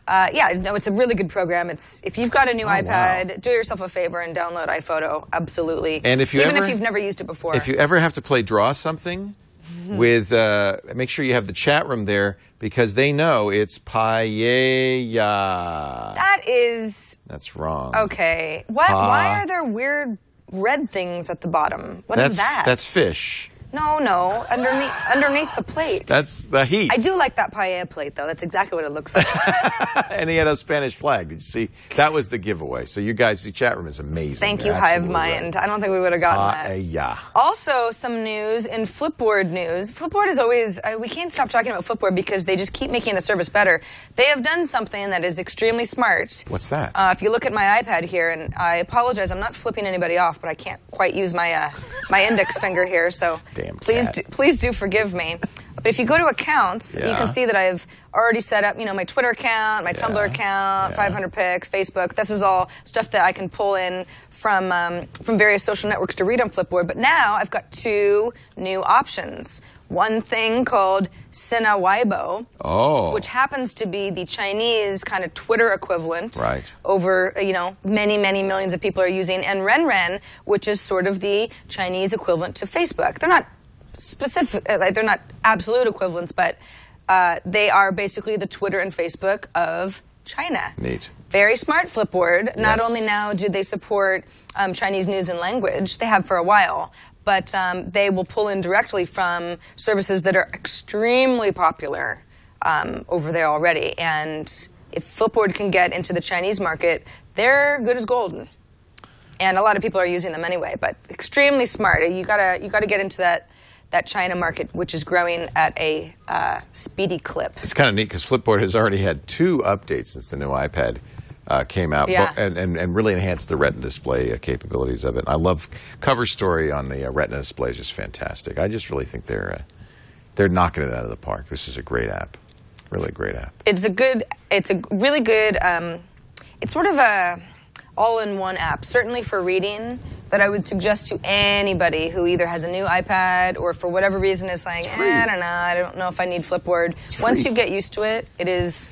It's a really good program. If you've got a new iPad, do yourself a favor and download iPhoto. Absolutely. And if even if you've never used it before. If you ever have to play Draw Something, with make sure you have the chat room there because they know it's paella. That's wrong. Okay. Why are there weird red things at the bottom? What is that? That's fish. No, underneath the plate. That's the heat. I do like that paella plate, though. That's exactly what it looks like. And he had a Spanish flag. Did you see? That was the giveaway. So you guys, the chat room is amazing. Thank you, Hive Mind. Right. I don't think we would have gotten that. Also, some news in Flipboard news. Flipboard is always, we can't stop talking about Flipboard because they just keep making the service better. They have done something that is extremely smart. What's that? If you look at my iPad here, and I apologize, I'm not flipping anybody off, but I can't quite use my my index finger here, so please do forgive me. But if you go to accounts, you can see that I've already set up, my Twitter account, my Tumblr account, 500 pics, Facebook. This is all stuff that I can pull in from various social networks to read on Flipboard. But now I've got 2 new options. One thing called Sina Weibo, which happens to be the Chinese kind of Twitter equivalent. Right. Over, many, many millions of people are using. And Renren, which is sort of the Chinese equivalent to Facebook. They're not specific, they're not absolute equivalents, but they are basically the Twitter and Facebook of China. Neat. Very smart, Flipboard. Not only now do they support Chinese news and language, they have for a while, but they will pull in directly from services that are extremely popular over there already. And if Flipboard can get into the Chinese market, they're good as gold. And a lot of people are using them anyway, but extremely smart. You gotta get into that China market, which is growing at a speedy clip. It's kind of neat because Flipboard has already had 2 updates since the new iPad came out, and really enhanced the Retina display capabilities of it. I love cover story on the Retina display is just fantastic. I just really think they're knocking it out of the park. This is a great app, really a great app. It's a really good. It's sort of a all-in-one app, certainly for reading, that I would suggest to anybody who either has a new iPad or for whatever reason is like, I don't know if I need Flipboard. Once you get used to it, it is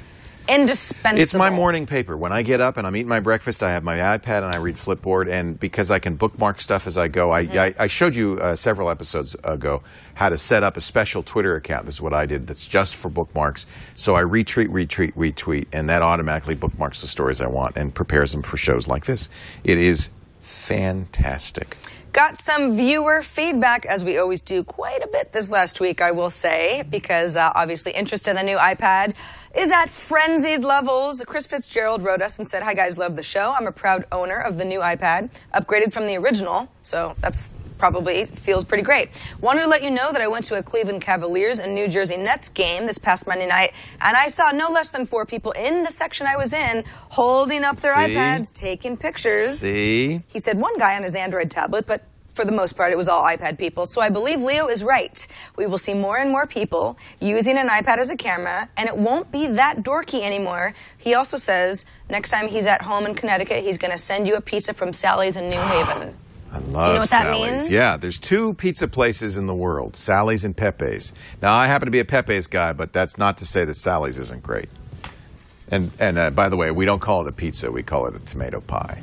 indispensable. It's my morning paper. When I get up and I'm eating my breakfast, I have my iPad and I read Flipboard. And because I can bookmark stuff as I go, I showed you several episodes ago how to set up a special Twitter account. This is what I did that's just for bookmarks. So I retweet, and that automatically bookmarks the stories I want and prepares them for shows like this. It is fantastic. Got some viewer feedback, as we always do, quite a bit this last week, I will say, because obviously interest in the new iPad is at frenzied levels. Chris Fitzgerald wrote us and said, "Hi guys, love the show. I'm a proud owner of the new iPad, upgraded from the original," so that's probably feels pretty great. "Wanted to let you know that I went to a Cleveland Cavaliers and New Jersey Nets game this past Monday night, and I saw no less than 4 people in the section I was in holding up their iPads, taking pictures." See? He said one guy on his Android tablet, but for the most part, it was all iPad people. So I believe Leo is right. We will see more and more people using an iPad as a camera, and it won't be that dorky anymore. He also says next time he's at home in Connecticut, he's going to send you a pizza from Sally's in New Haven. I love Do you know what that Sally's. means? Yeah, there's 2 pizza places in the world, Sally's and Pepe's. Now, I happen to be a Pepe's guy, but that's not to say that Sally's isn't great. And by the way, we don't call it a pizza. We call it a tomato pie,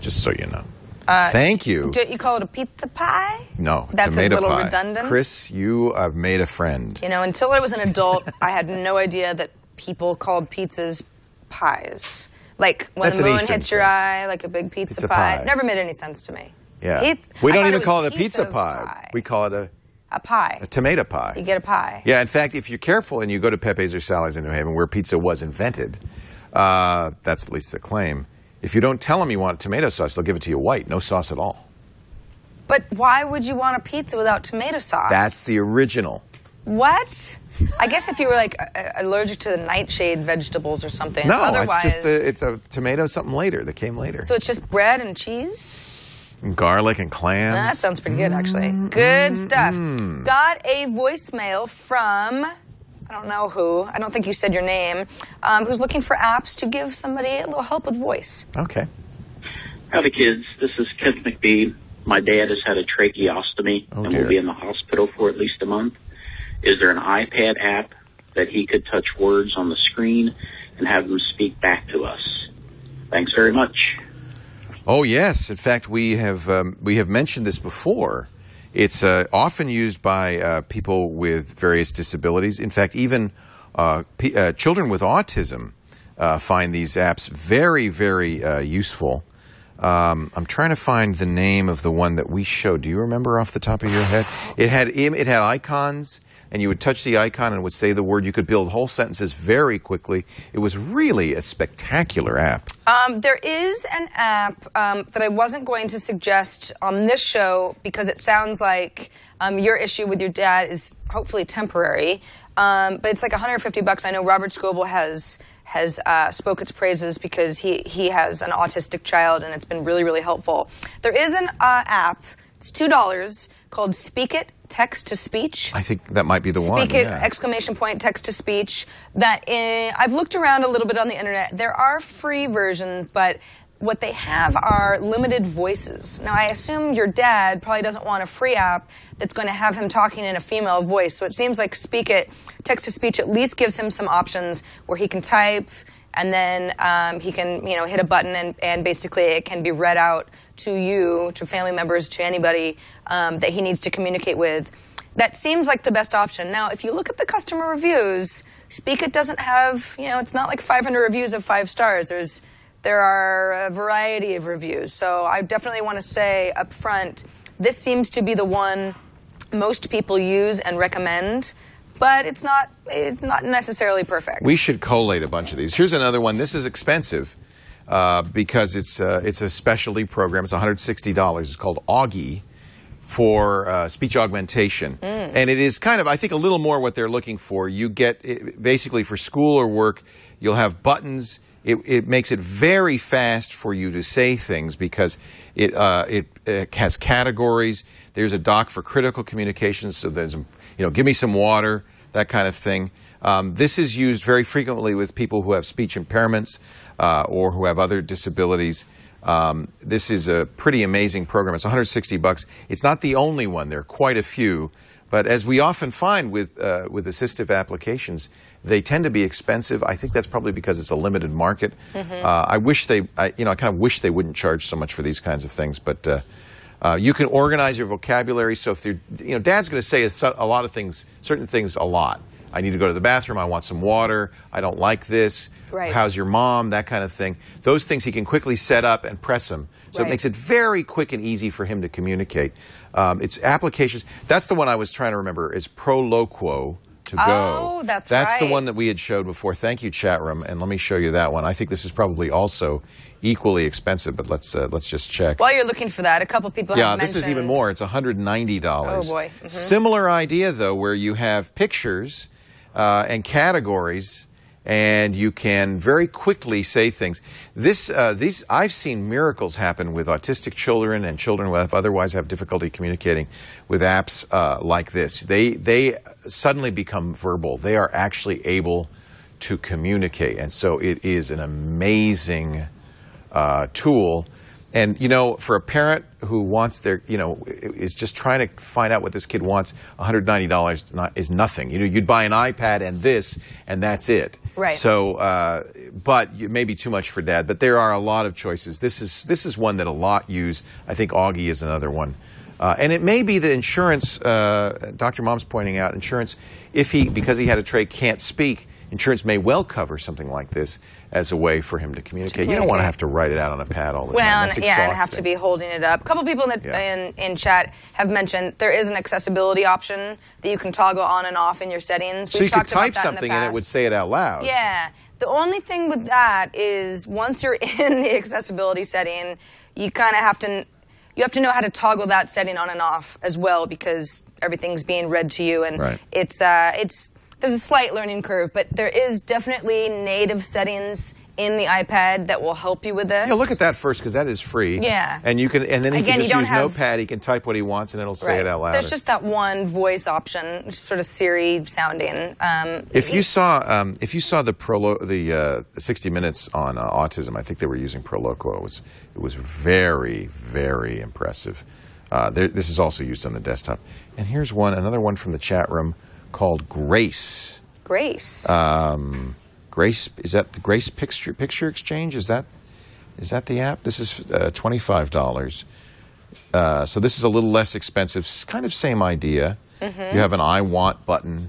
just so you know. Thank you. Do you call it a pizza pie? No, That's tomato a little pie. redundant. Chris, you have made a friend. You know, until I was an adult, I had no idea that people called pizzas pies. Like when the moon hits your eye, like a big pizza pie. Never made any sense to me. Yeah. We don't even call it a pizza pie. We call it a pie. A tomato pie. You get a pie. Yeah, in fact, if you're careful and you go to Pepe's or Sally's in New Haven, where pizza was invented, that's at least the claim. If you don't tell them you want tomato sauce, they'll give it to you white, no sauce at all. But why would you want a pizza without tomato sauce? That's the original. What? I guess if you were like allergic to the nightshade vegetables or something. No, otherwise, it's a tomato something later that came later. So it's just bread and cheese? And garlic and clams. That sounds pretty good, actually. Good stuff. Got a voicemail from, I don't know who, I don't think you said your name, who's looking for apps to give somebody a little help with voice. Okay. Howdy, kids. This is Kent McBee. My dad has had a tracheostomy and will be in the hospital for at least a month. Is there an iPad app that he could touch words on the screen and have them speak back to us? Thanks very much. Oh, yes. In fact, we have mentioned this before. It's often used by people with various disabilities. In fact, even children with autism find these apps very, very useful. I'm trying to find the name of the one that we showed. Do you remember off the top of your head? It had icons, and you would touch the icon and it would say the word. You could build whole sentences very quickly. It was really a spectacular app. There is an app that I wasn't going to suggest on this show because it sounds like your issue with your dad is hopefully temporary. But it's like $150. I know Robert Scoble has spoke its praises because he has an autistic child, and it's been really, really helpful. There is an app, it's $2, called Speak It Text-to-Speech. I think that might be the one. Speak It, exclamation point, text-to-speech. I've looked around a little bit on the internet. There are free versions, but what they have are limited voices. Now, I assume your dad probably doesn't want a free app that's going to have him talking in a female voice. So it seems like Speak It, text-to-speech, at least gives him some options where he can type, and then he can, hit a button, and basically it can be read out to you, to family members, to anybody that he needs to communicate with. That seems like the best option. Now, if you look at the customer reviews, Speak It doesn't have, it's not like 500 reviews of 5 stars. There are a variety of reviews. So I definitely want to say up front, this seems to be the one most people use and recommend, but it's not necessarily perfect. We should collate a bunch of these. Here's another one. This is expensive because it's a specialty program. It's $160. It's called Augie for speech augmentation. And it is kind of, I think, a little more what they're looking for. You get, basically for school or work, you'll have buttons. It makes it very fast for you to say things because it has categories. There's a doc for critical communications, so there's, give me some water, that kind of thing. This is used very frequently with people who have speech impairments or who have other disabilities. This is a pretty amazing program. It's $160. It's not the only one. There are quite a few. But as we often find with assistive applications, they tend to be expensive. I think that's probably because it's a limited market. I kind of wish they wouldn't charge so much for these kinds of things. But you can organize your vocabulary. So if you're, Dad's going to say a lot of things, certain things a lot. I need to go to the bathroom. I want some water. I don't like this. Right. How's your mom? That kind of thing. Those things he can quickly set up and press them. So it makes it very quick and easy for him to communicate. It's applications. That's the one I was trying to remember is Proloquo to go. Oh, that's right. That's the one that we had showed before. Thank you, chat room. And let me show you that one. I think this is probably also equally expensive, but let's just check. While you're looking for that, a couple people have mentioned... Yeah, this is even more. It's $190. Oh, boy. Similar idea, though, where you have pictures and categories, and you can very quickly say things. I've seen miracles happen with autistic children and children who otherwise have difficulty communicating with apps like this. They suddenly become verbal. They are actually able to communicate, and so it is an amazing tool. And, you know, for a parent who wants their, you know, is just trying to find out what this kid wants, $190 is nothing. You know, you'd buy an iPad and this, and that's it. Right. So, but it may be too much for Dad. But there are a lot of choices. This is one that a lot use. I think Augie is another one. And it may be the insurance, Dr. Mom's pointing out, insurance, because he had a trach, can't speak, insurance may well cover something like this as a way for him to communicate. You don't want to have to write it out on a pad all the time. That's exhausting. And have to be holding it up. A couple people in chat have mentioned there is an accessibility option that you can toggle on and off in your settings. So you could type something and it would say it out loud. Yeah. The only thing with that is once you're in the accessibility setting, you kind of have to know how to toggle that setting on and off as well, because everything's being read to you, and there's a slight learning curve, but there is definitely native settings in the iPad that will help you with this. Yeah, look at that first, because that is free. Yeah. And then he can just use Notepad. He can type what he wants, and it'll say it out loud. There's just that one voice option, which is sort of Siri sounding. If you saw the 60 Minutes on autism, I think they were using Proloquo. It was very, very impressive. This is also used on the desktop. And here's another one from the chat room called Grace. Grace. Grace, is that the Grace Picture Exchange? Is that the app? This is $25. So this is a little less expensive. Kind of same idea. Mm-hmm. You have an I Want button.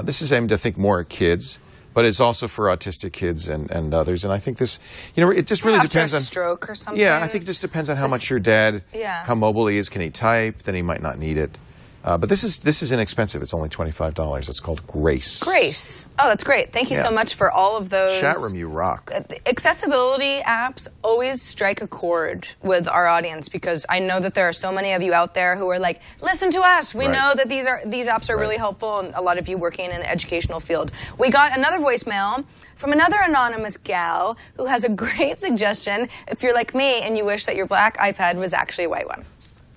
This is aimed, I think, more at kids, but it's also for autistic kids and others. And I think this, you know, it just really depends on stroke or something. Yeah, I think it just depends on how much your dad, how mobile he is. Can he type? Then he might not need it. But this is inexpensive. It's only $25. It's called Grace. Grace. Oh, that's great. Thank you so much for all of those. Chat room, you rock. Accessibility apps always strike a chord with our audience, because I know that there are so many of you out there who are like, listen to us. We know that these apps are really helpful, and a lot of you working in the educational field. We got another voicemail from another anonymous gal who has a great suggestion if you're like me and you wish that your black iPad was actually a white one.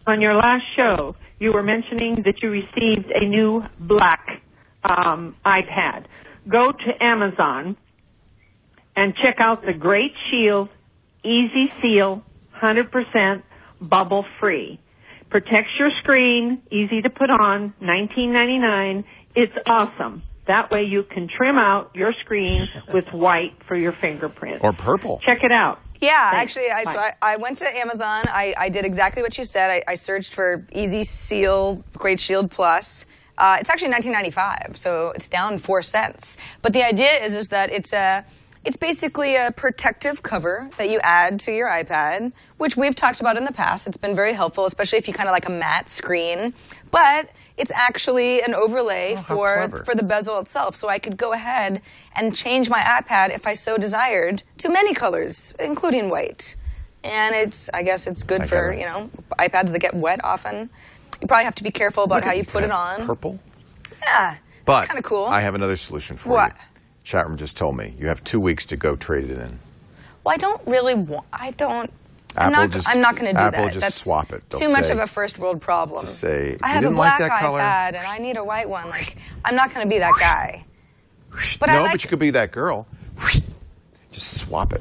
On your last show, you were mentioning that you received a new black iPad. Go to Amazon and check out the Great Shield Easy Seal 100% bubble free. Protects your screen, easy to put on, $19.99. It's awesome. That way you can trim out your screen with white for your fingerprint. Or purple. Check it out. Yeah, actually, I went to Amazon. I did exactly what you said. I searched for Easy Seal Great Shield Plus. It's actually $19.95, so it's down 4 cents. But the idea is that it's basically a protective cover that you add to your iPad, which we've talked about in the past. It's been very helpful, especially if you kind of like a matte screen. But it's actually an overlay for the bezel itself. So I could go ahead and change my iPad if I so desired to many colors, including white. And I guess it's good for, you know, iPads that get wet often. You probably have to be careful about how you put it on. Purple? Yeah. But it's kind of cool. I have another solution for you. Chat room just told me you have 2 weeks to go trade it in. Well, I don't really want. I'm not going to do that. Apple just swap it. Too much of a first world problem. Just say, I have a black iPad and I need a white one. Like, I'm not going to be that guy. But but you could be that girl. Just swap it.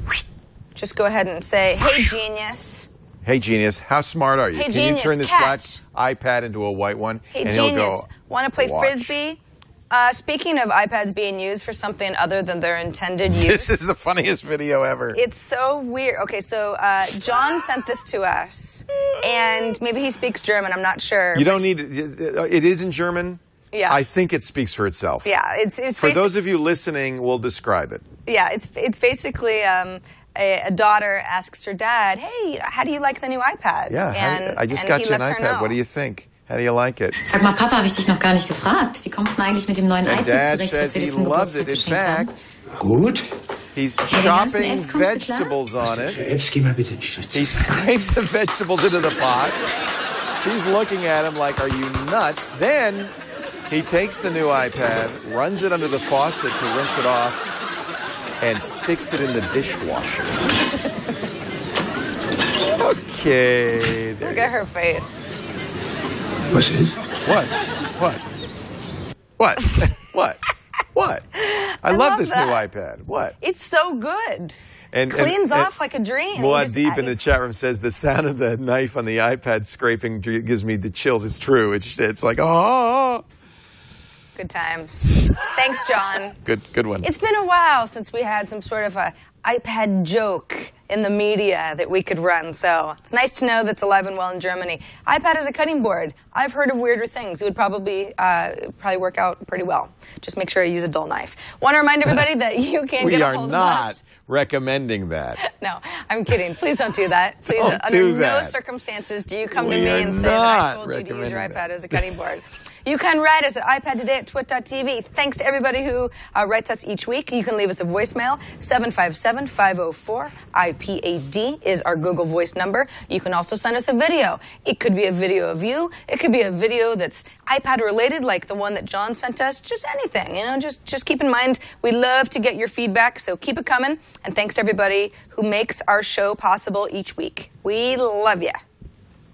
Just go ahead and say, "Hey, genius." Hey, genius, how smart are you? Hey, Can genius, you turn this black iPad into a white one? Hey, and genius, he'll go, want to play Frisbee? Speaking of iPads being used for something other than their intended use. This is the funniest video ever. It's so weird. Okay, so John sent this to us, and maybe he speaks German, I'm not sure. You don't need it is in German. Yeah. I think it speaks for itself. Yeah, it's for those of you listening, we'll describe it. Yeah, it's basically a daughter asks her dad, "Hey, how do you like the new iPad?" Yeah, I just got you an iPad. What do you think? How do you like it? Sag mal, Papa, habe ich dich noch gar nicht gefragt. Wie kommst du denn eigentlich mit dem neuen iPad Dad zurecht, says was wir he dir zum loves Geburtstag it. In geschenkt haben? fact, Gut. he's chopping vegetables on it. Jetzt geh mal bitte in die Stadt. He scrapes the vegetables into the pot. She's looking at him like, "Are you nuts?" Then he takes the new iPad, runs it under the faucet to rinse it off, and sticks it in the dishwasher. Okay. Look at her face. What's it? What? What? I love this new iPad. What? It's so good. And cleans off like a dream. Muad'Dib in the chat room says the sound of the knife on the iPad scraping gives me the chills. It's true. It's like, oh. Good times. Thanks, John. Good one. It's been a while since we had some sort of a iPad joke in the media that we could run, so it's nice to know that's alive and well in Germany. iPad is a cutting board. I've heard of weirder things. It would probably work out pretty well. Just make sure you use a dull knife. Want to remind everybody that you can get a hold of us. We are not recommending that. No, I'm kidding. Please don't do that. Please, do under that. no circumstances do you come to me and say that I told you to use your iPad as a cutting board. You can write us at iPadToday@twit.tv. Thanks to everybody who writes us each week. You can leave us a voicemail, 757-504-IPAD is our Google Voice number. You can also send us a video. It could be a video of you. It could be a video that's iPad related, like the one that John sent us. Just anything, just keep in mind, we love to get your feedback, so keep it coming. And thanks to everybody who makes our show possible each week. We love you.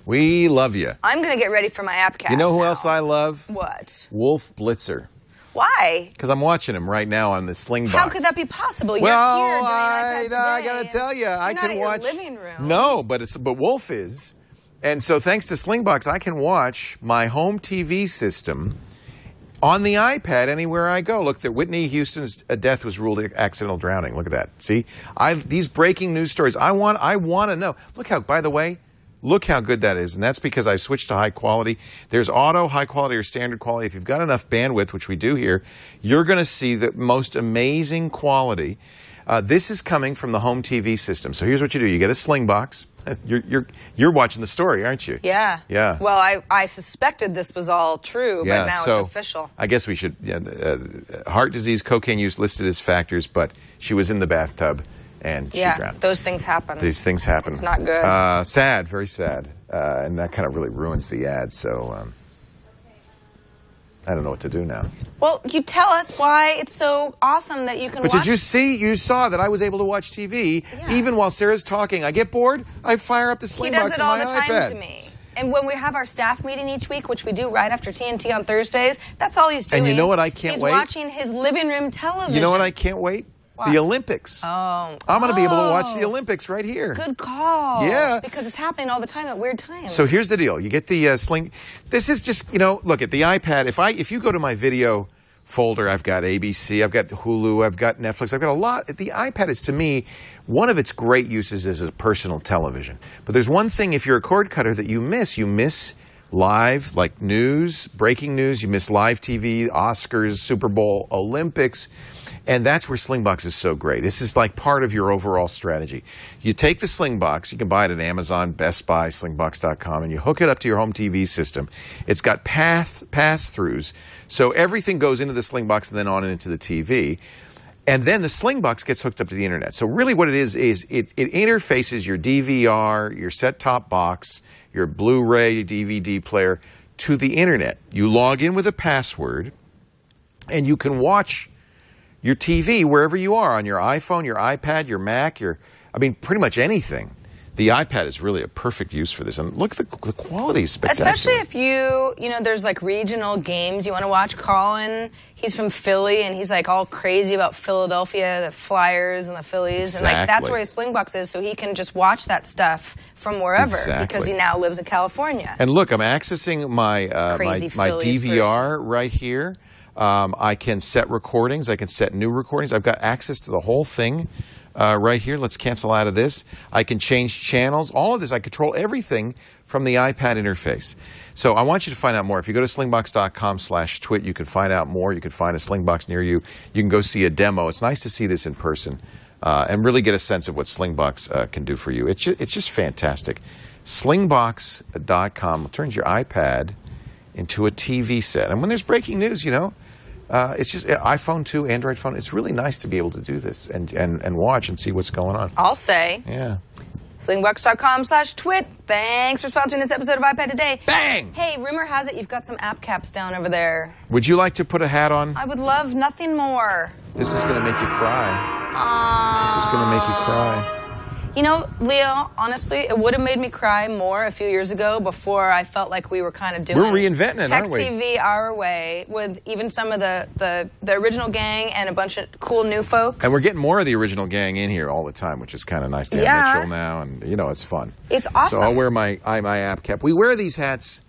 We love you. I'm going to get ready for my app cat. You know who else I love? What? Wolf Blitzer. Why? Because I'm watching him right now on the Slingbox. How could that be possible? You're well, here doing I got to tell you, I can watch. Your living room. No, but Wolf is, and so thanks to Slingbox, I can watch my home TV system on the iPad anywhere I go. Look, that Whitney Houston's death was ruled accidental drowning. Look at that. See, these breaking news stories. I want to know. Look how, by the way. Look how good that is, and that's because I've switched to high quality. There's auto, high quality, or standard quality. If you've got enough bandwidth, which we do here, you're going to see the most amazing quality. This is coming from the home TV system. So here's what you do. You get a Slingbox. You're watching the story, aren't you? Yeah. Yeah. Well, I suspected this was all true, but now it's official. I guess we should, heart disease, cocaine use listed as factors, but she was in the bathtub. And she drowned. Those things happen. These things happen. It's not good. Sad, very sad. And that kind of really ruins the ad. So I don't know what to do now. Well, you tell us why it's so awesome that you can watch. But did you see? You saw that I was able to watch TV even while Sarah's talking. I get bored. I fire up the Slingbox on my iPad. He does it all the time to me. And when we have our staff meeting each week, which we do right after TNT on Thursdays, that's all he's doing. And you know what I can't wait? He's watching his living room television. You know what I can't wait? What? The Olympics. Oh. I'm going to be able to watch the Olympics right here. Good call. Yeah. Because it's happening all the time at weird times. So here's the deal. You get the Sling. This is just, look at the iPad. If you go to my video folder, I've got ABC, I've got Hulu, I've got Netflix, I've got a lot. The iPad is, to me, one of its great uses as a personal television. But there's one thing, if you're a cord cutter, that you miss live, like news, breaking news. You miss live TV, Oscars, Super Bowl, Olympics. And that's where Slingbox is so great. This is like part of your overall strategy. You take the Slingbox, you can buy it at Amazon, Best Buy, Slingbox.com, and you hook it up to your home TV system. It's got pass-throughs, so everything goes into the Slingbox and then on into the TV. And then the Slingbox gets hooked up to the internet. So really what it is it interfaces your DVR, your set-top box, your Blu-ray, DVD player to the internet. You log in with a password, and you can watch your TV wherever you are, on your iPhone, your iPad, your Mac, pretty much anything. The iPad is really a perfect use for this. And look at the quality is spectacular. Especially if there's like regional games you want to watch. Colin, he's from Philly, and he's like all crazy about Philadelphia, the Flyers and the Phillies. Exactly. And like that's where his Slingbox is, so he can just watch that stuff from wherever. Exactly. Because he now lives in California. And look, I'm accessing my DVR right here. I can set recordings. I can set new recordings. I've got access to the whole thing right here. Let's cancel out of this. I can change channels. All of this, I control everything from the iPad interface. So I want you to find out more. If you go to slingbox.com/twit, you can find out more. You can find a Slingbox near you. You can go see a demo. It's nice to see this in person and really get a sense of what Slingbox can do for you. It's just fantastic. Slingbox.com turns your iPad into a TV set. And when there's breaking news, it's just iPhone 2, Android phone. It's really nice to be able to do this and watch and see what's going on. I'll say. Yeah. Slingbox.com/twit. Thanks for sponsoring this episode of iPad Today. Bang! Hey, rumor has it you've got some app caps down over there. Would you like to put a hat on? I would love nothing more. This is going to make you cry. This is going to make you cry. You know, Leo, honestly, it would have made me cry more a few years ago before I felt like we were kind of doing We're reinventing it, aren't we? Tech TV our way with even some of the original gang and a bunch of cool new folks. And we're getting more of the original gang in here all the time, which is kind of nice to have Mitchell now, and, you know, it's fun. It's awesome. So I'll wear my app cap. We wear these hats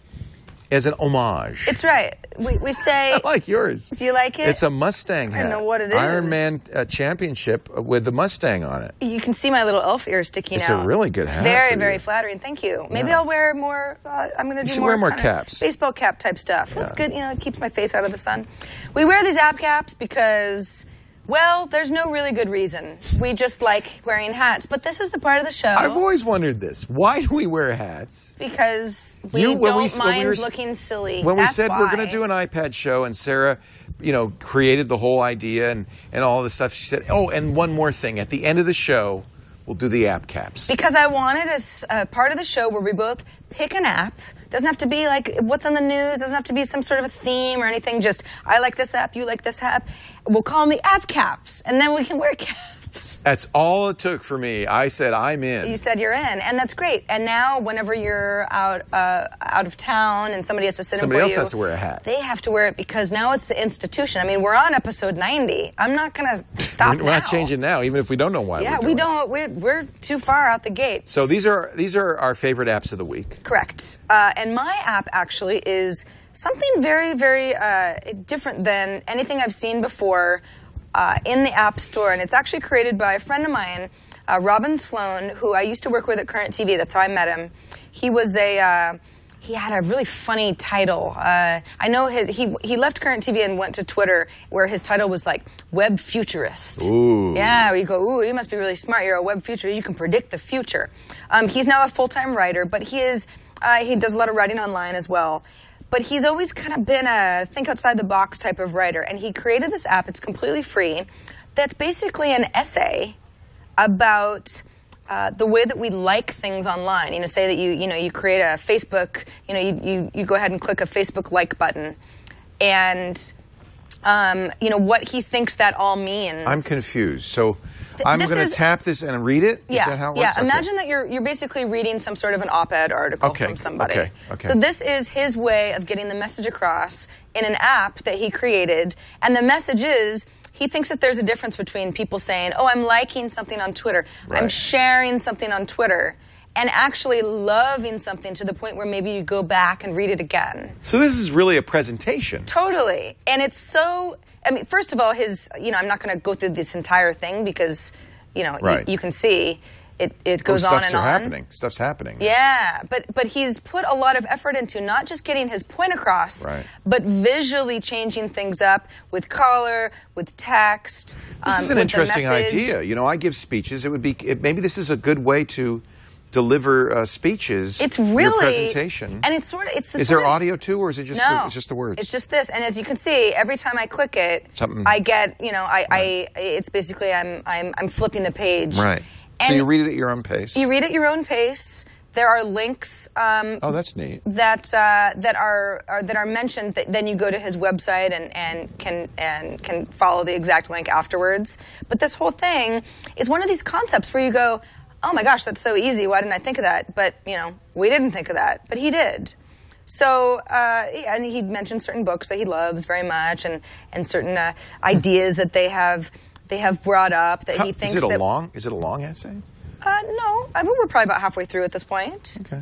as an homage. It's right. We say... I like yours. Do you like it? It's a Mustang hat. I know what it is. Ironman Championship with the Mustang on it. You can see my little elf ear sticking out. It's a really good hat. Very, very flattering. Thank you. Maybe I'll wear more... I'm going to do more... You should wear more caps. Baseball cap type stuff. Well, it's good. You know, it keeps my face out of the sun. We wear these app caps because... Well, there's no really good reason. We just like wearing hats. But this is the part of the show. I've always wondered this. Why do we wear hats? Because we don't mind looking silly. When we said we're going to do an iPad show, and Sarah, you know, created the whole idea and all this stuff, she said, oh, and one more thing. At the end of the show, we'll do the app caps. Because I wanted a part of the show where we both pick an app. Doesn't have to be like what's on the news. Doesn't have to be some sort of a theme or anything. Just I like this app, you like this app. We'll call them the app caps, and then we can wear caps. That's all it took for me. I said I'm in. You said you're in, and that's great. And now, whenever you're out of town and somebody has to sit in for you, somebody else has to wear a hat. They have to wear it because now it's the institution. I mean, we're on episode 90. I'm not going to stop. We're not changing now, even if we don't know why. Yeah, we don't. We're too far out the gate. So these are our favorite apps of the week. Correct. And my app actually is something very, very different than anything I've seen before in the App Store. And it's actually created by a friend of mine, Robin Sloan, who I used to work with at Current TV. That's how I met him. He was he had a really funny title. I know he left Current TV and went to Twitter, where his title was like Web Futurist. Ooh. Yeah, where you go, ooh, you must be really smart. You're a web futurist. You can predict the future. He's now a full-time writer, but he does a lot of writing online as well. But he's always kind of been a think-outside-the-box type of writer, and he created this app. It's completely free. That's basically an essay about the way that we like things online. You know, say that you create a Facebook. You know, you go ahead and click a Facebook like button, and you know what he thinks that all means. I'm confused. So I'm going to tap this and read it? Yeah, is that how it works? Yeah, imagine that you're basically reading some sort of an op-ed article from somebody. Okay. So this is his way of getting the message across in an app that he created. And the message is, he thinks that there's a difference between people saying, oh, I'm liking something on Twitter, I'm sharing something on Twitter, and actually loving something to the point where maybe you go back and read it again. So this is really a presentation. Totally. And it's so... I mean, first of all, I'm not going to go through this entire thing because, you know, you can see it goes on and on. Stuff's happening. Yeah, but he's put a lot of effort into not just getting his point across, but visually changing things up with color, with text. This is an interesting idea. You know, I give speeches. Maybe this is a good way to deliver speeches. It's really your presentation, and it's sort of Is there audio too, or is it just it's just the words? It's just this, and as you can see, every time I click it, I get it's basically I'm flipping the page. Right. So you read it at your own pace. You read at your own pace. There are links. Oh, that's neat. That are mentioned. Then you go to his website and can follow the exact link afterwards. But this whole thing is one of these concepts where you go, oh my gosh, that's so easy. Why didn't I think of that? But, you know, we didn't think of that. But he did. So, and he mentioned certain books that he loves very much and certain ideas that they have brought up that he thinks Is it a long essay? No. I mean, we're probably about halfway through at this point. Okay.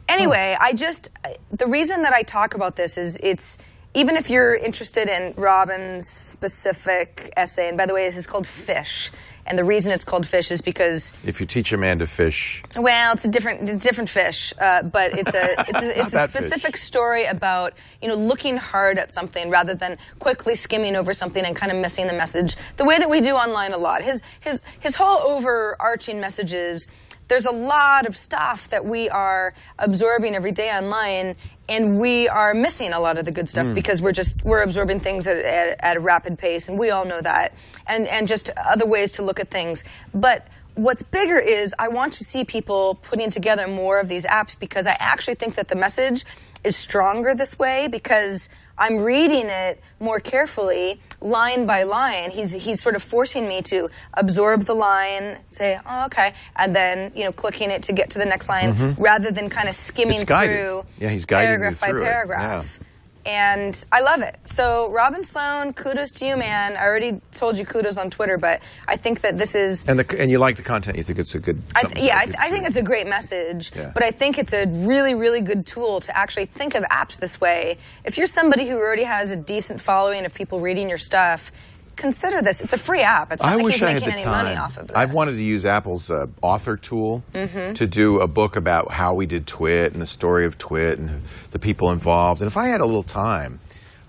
Anyway, the reason that I talk about this is even if you're interested in Robin's specific essay, and by the way, this is called Fish. And the reason it's called Fish is because if you teach a man to fish, well, it's a different fish, but it's a specific story about looking hard at something rather than quickly skimming over something and kind of missing the message. The way that we do online a lot. His whole overarching message is there's a lot of stuff that we are absorbing every day online, and we are missing a lot of the good stuff because we're absorbing things at a rapid pace, and we all know that, and just other ways to look at things. But what's bigger is I want to see people putting together more of these apps because I actually think that the message is stronger this way because I'm reading it more carefully, line by line. He's sort of forcing me to absorb the line, say, oh, okay, and then, clicking it to get to the next line, rather than kind of skimming through he's guiding paragraph you through by paragraph. Yeah. And I love it. So, Robin Sloan, kudos to you, man. I already told you kudos on Twitter, but I think that this is... And you like the content. You think it's a good... I think it's a great message, but I think it's a really, really good tool to actually think of apps this way. If you're somebody who already has a decent following of people reading your stuff, consider this. It's a free app. It's not like he's making any money off of this. I've wanted to use Apple's author tool to do a book about how we did TWiT and the story of TWiT and the people involved. And if I had a little time,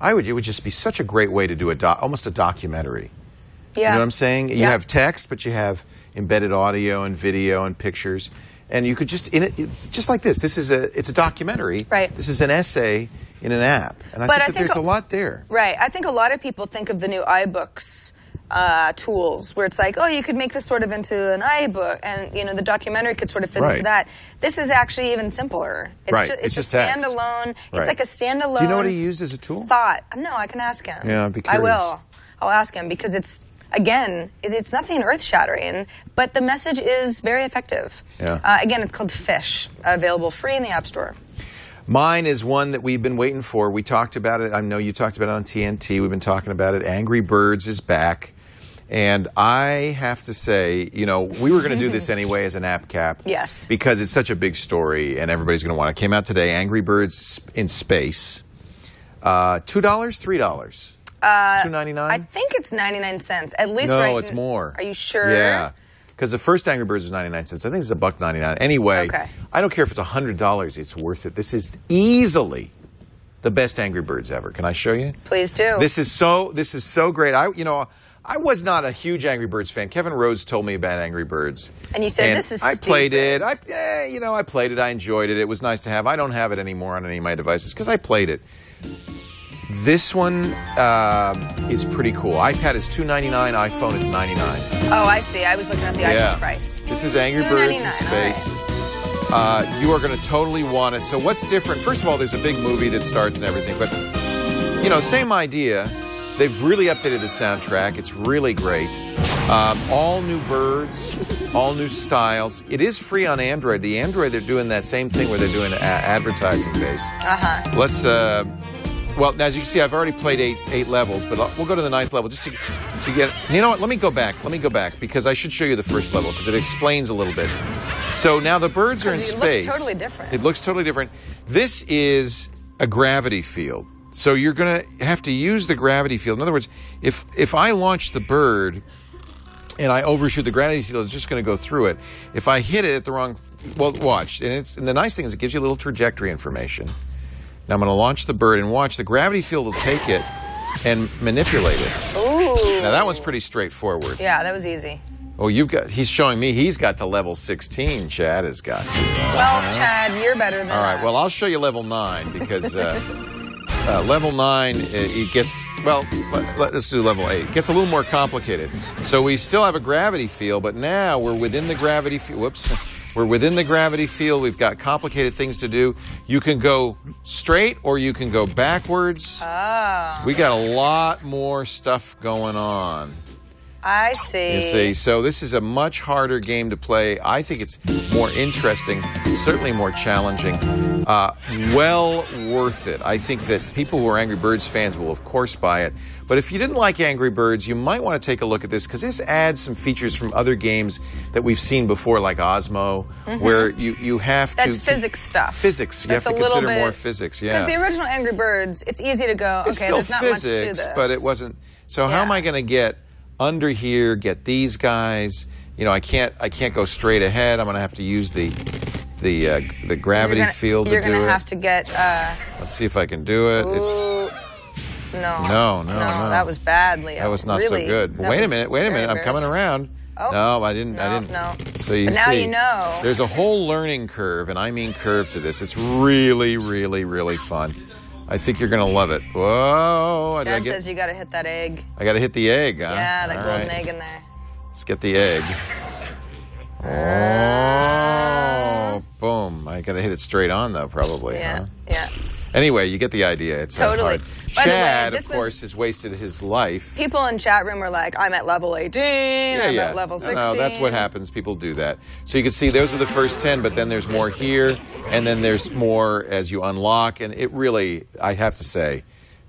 it would just be such a great way to do almost a documentary. Yeah. You know what I'm saying? You have text, but you have embedded audio and video and pictures. And you could just, it's just like this. It's a documentary. Right. This is an essay in an app. And I think that there's a lot there. Right. I think a lot of people think of the new iBooks tools, where it's like, oh, you could make this sort of into an iBook, and the documentary could sort of fit into that. This is actually even simpler. It's just standalone. Text. It's like a standalone. Do you know what he used as a tool? No, I can ask him. Yeah, I'd be curious. I will. I'll ask him, because it's nothing earth-shattering, but the message is very effective. Yeah. Again, it's called Fish, available free in the App Store. Mine is one that we've been waiting for. We talked about it. I know you talked about it on TNT. We've been talking about it. Angry Birds is back. And I have to say, we were going to do this anyway as an app cap. Yes. Because it's such a big story and everybody's going to want it. It came out today, Angry Birds in Space. $2, $3? It's $2.99? I think it's 99 cents. At least No, it's more. Are you sure? Yeah. Because the first Angry Birds was 99 cents. I think it's $1.99. Anyway, I don't care if it's $100. It's worth it. This is easily the best Angry Birds ever. Can I show you? Please do. This is so great. I was not a huge Angry Birds fan. Kevin Rhodes told me about Angry Birds. And you said this is I played it. I played it. I enjoyed it. It was nice to have. I don't have it anymore on any of my devices because I played it. This one is pretty cool. iPad is $2.99. iPhone is $99. Oh, I see. I was looking at the iPhone price. This is Angry Birds in Space. Right. You are going to totally want it. So what's different? First of all, there's a big movie that starts and everything. But, same idea. They've really updated the soundtrack. It's really great. All new birds, all new styles. It is free on Android. The Android, they're doing that same thing where they're doing advertising base. Let's... Well, as you can see, I've already played eight levels, but we'll go to the 9th level just to get... You know what? Let me go back, because I should show you the first level, because it explains a little bit. So now the birds are in space. It looks totally different. It looks totally different. This is a gravity field. So you're going to have to use the gravity field. In other words, if I launch the bird and I overshoot the gravity field, it's just going to go through it. If I hit it at the wrong... Well, watch. And the nice thing is it gives you a little trajectory information. Now I'm going to launch the bird and watch. The gravity field will take it and manipulate it. Ooh. Now that one's pretty straightforward. Yeah, that was easy. Oh, he's showing me he's got to level 16. Chad has got to. Well, Chad, you're better than All right, us. well, I'll show you level 9 because level 9, it gets, well, let's do level 8. It gets a little more complicated. So we still have a gravity field, but now we're within the gravity field. Whoops. We're within the gravity field. We've got complicated things to do. You can go straight or you can go backwards. Oh. We got a lot more stuff going on. I see. You see, so this is a much harder game to play. I think it's more interesting, certainly more challenging. Well worth it. I think that people who are Angry Birds fans will, of course, buy it. But if you didn't like Angry Birds, you might want to take a look at this because this adds some features from other games that we've seen before, like Osmo, where you have to... That physics stuff. Physics. You have to consider more physics, Because the original Angry Birds, it's easy to go, it's okay, still there's not physics, much to this. But it wasn't... So how am I going to get under here, get these guys? I can't go straight ahead. I'm going to have to use the gravity field to do it. You're going to have to get... Let's see if I can do it. Ooh. No. That was bad, Leo. That was not so good. Wait a minute. I'm coming around. Oh. No, I didn't. No. So you but see, now you know. There's a whole learning curve, and I mean curve to this. It's really, really, really fun. I think you're going to love it. Whoa. Jen says you got to hit that egg. I got to hit the egg, huh? Yeah, that golden egg in there. Let's get the egg. Oh, boom. I got to hit it straight on, though, probably. Yeah, huh? yeah. Anyway, you get the idea. It's totally. hard. Chad, of course, has wasted his life. People in chat room were like, I'm at level 18, I'm at level 16. No, that's what happens. People do that. So you can see those are the first 10, but then there's more here, and then there's more as you unlock. And it really, I have to say,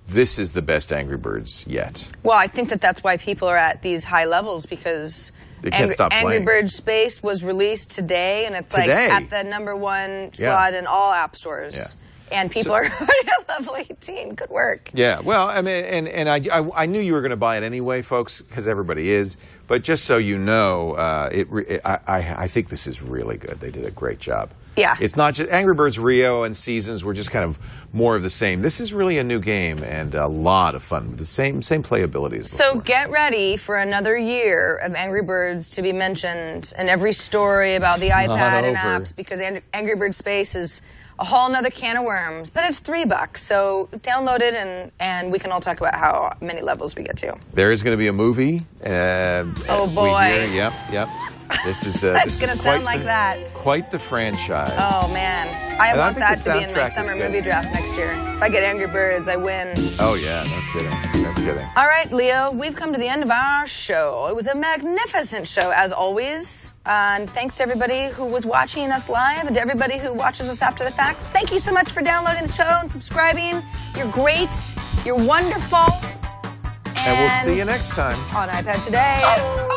this is the best Angry Birds yet. Well, I think that that's why people are at these high levels, because they can't stop playing. Angry Birds Space was released today, and it's like at the #1 slot in all app stores. Yeah. And people are already at level 18. Good work. Yeah, well, I mean, and I knew you were going to buy it anyway, folks, because everybody is. But just so you know, I think this is really good. They did a great job. Yeah. It's not just Angry Birds Rio and Seasons were just kind of more of the same. This is really a new game and a lot of fun with the same playability as before. So get ready for another year of Angry Birds to be mentioned in every story about the iPad and apps, because Angry Birds Space is a whole nother can of worms, but it's $3, so download it and we can all talk about how many levels we get to. There is going to be a movie. Oh boy! Yep. This is it's going to sound like that. Quite the franchise. Oh man, I want that to be in my summer movie draft next year. If I get Angry Birds, I win. Oh yeah, no kidding, no kidding. All right, Leo, we've come to the end of our show. It was a magnificent show as always. And thanks to everybody who was watching us live and to everybody who watches us after the fact. Thank you so much for downloading the show and subscribing. You're great. You're wonderful. And we'll see you next time on iPad Today. Oh.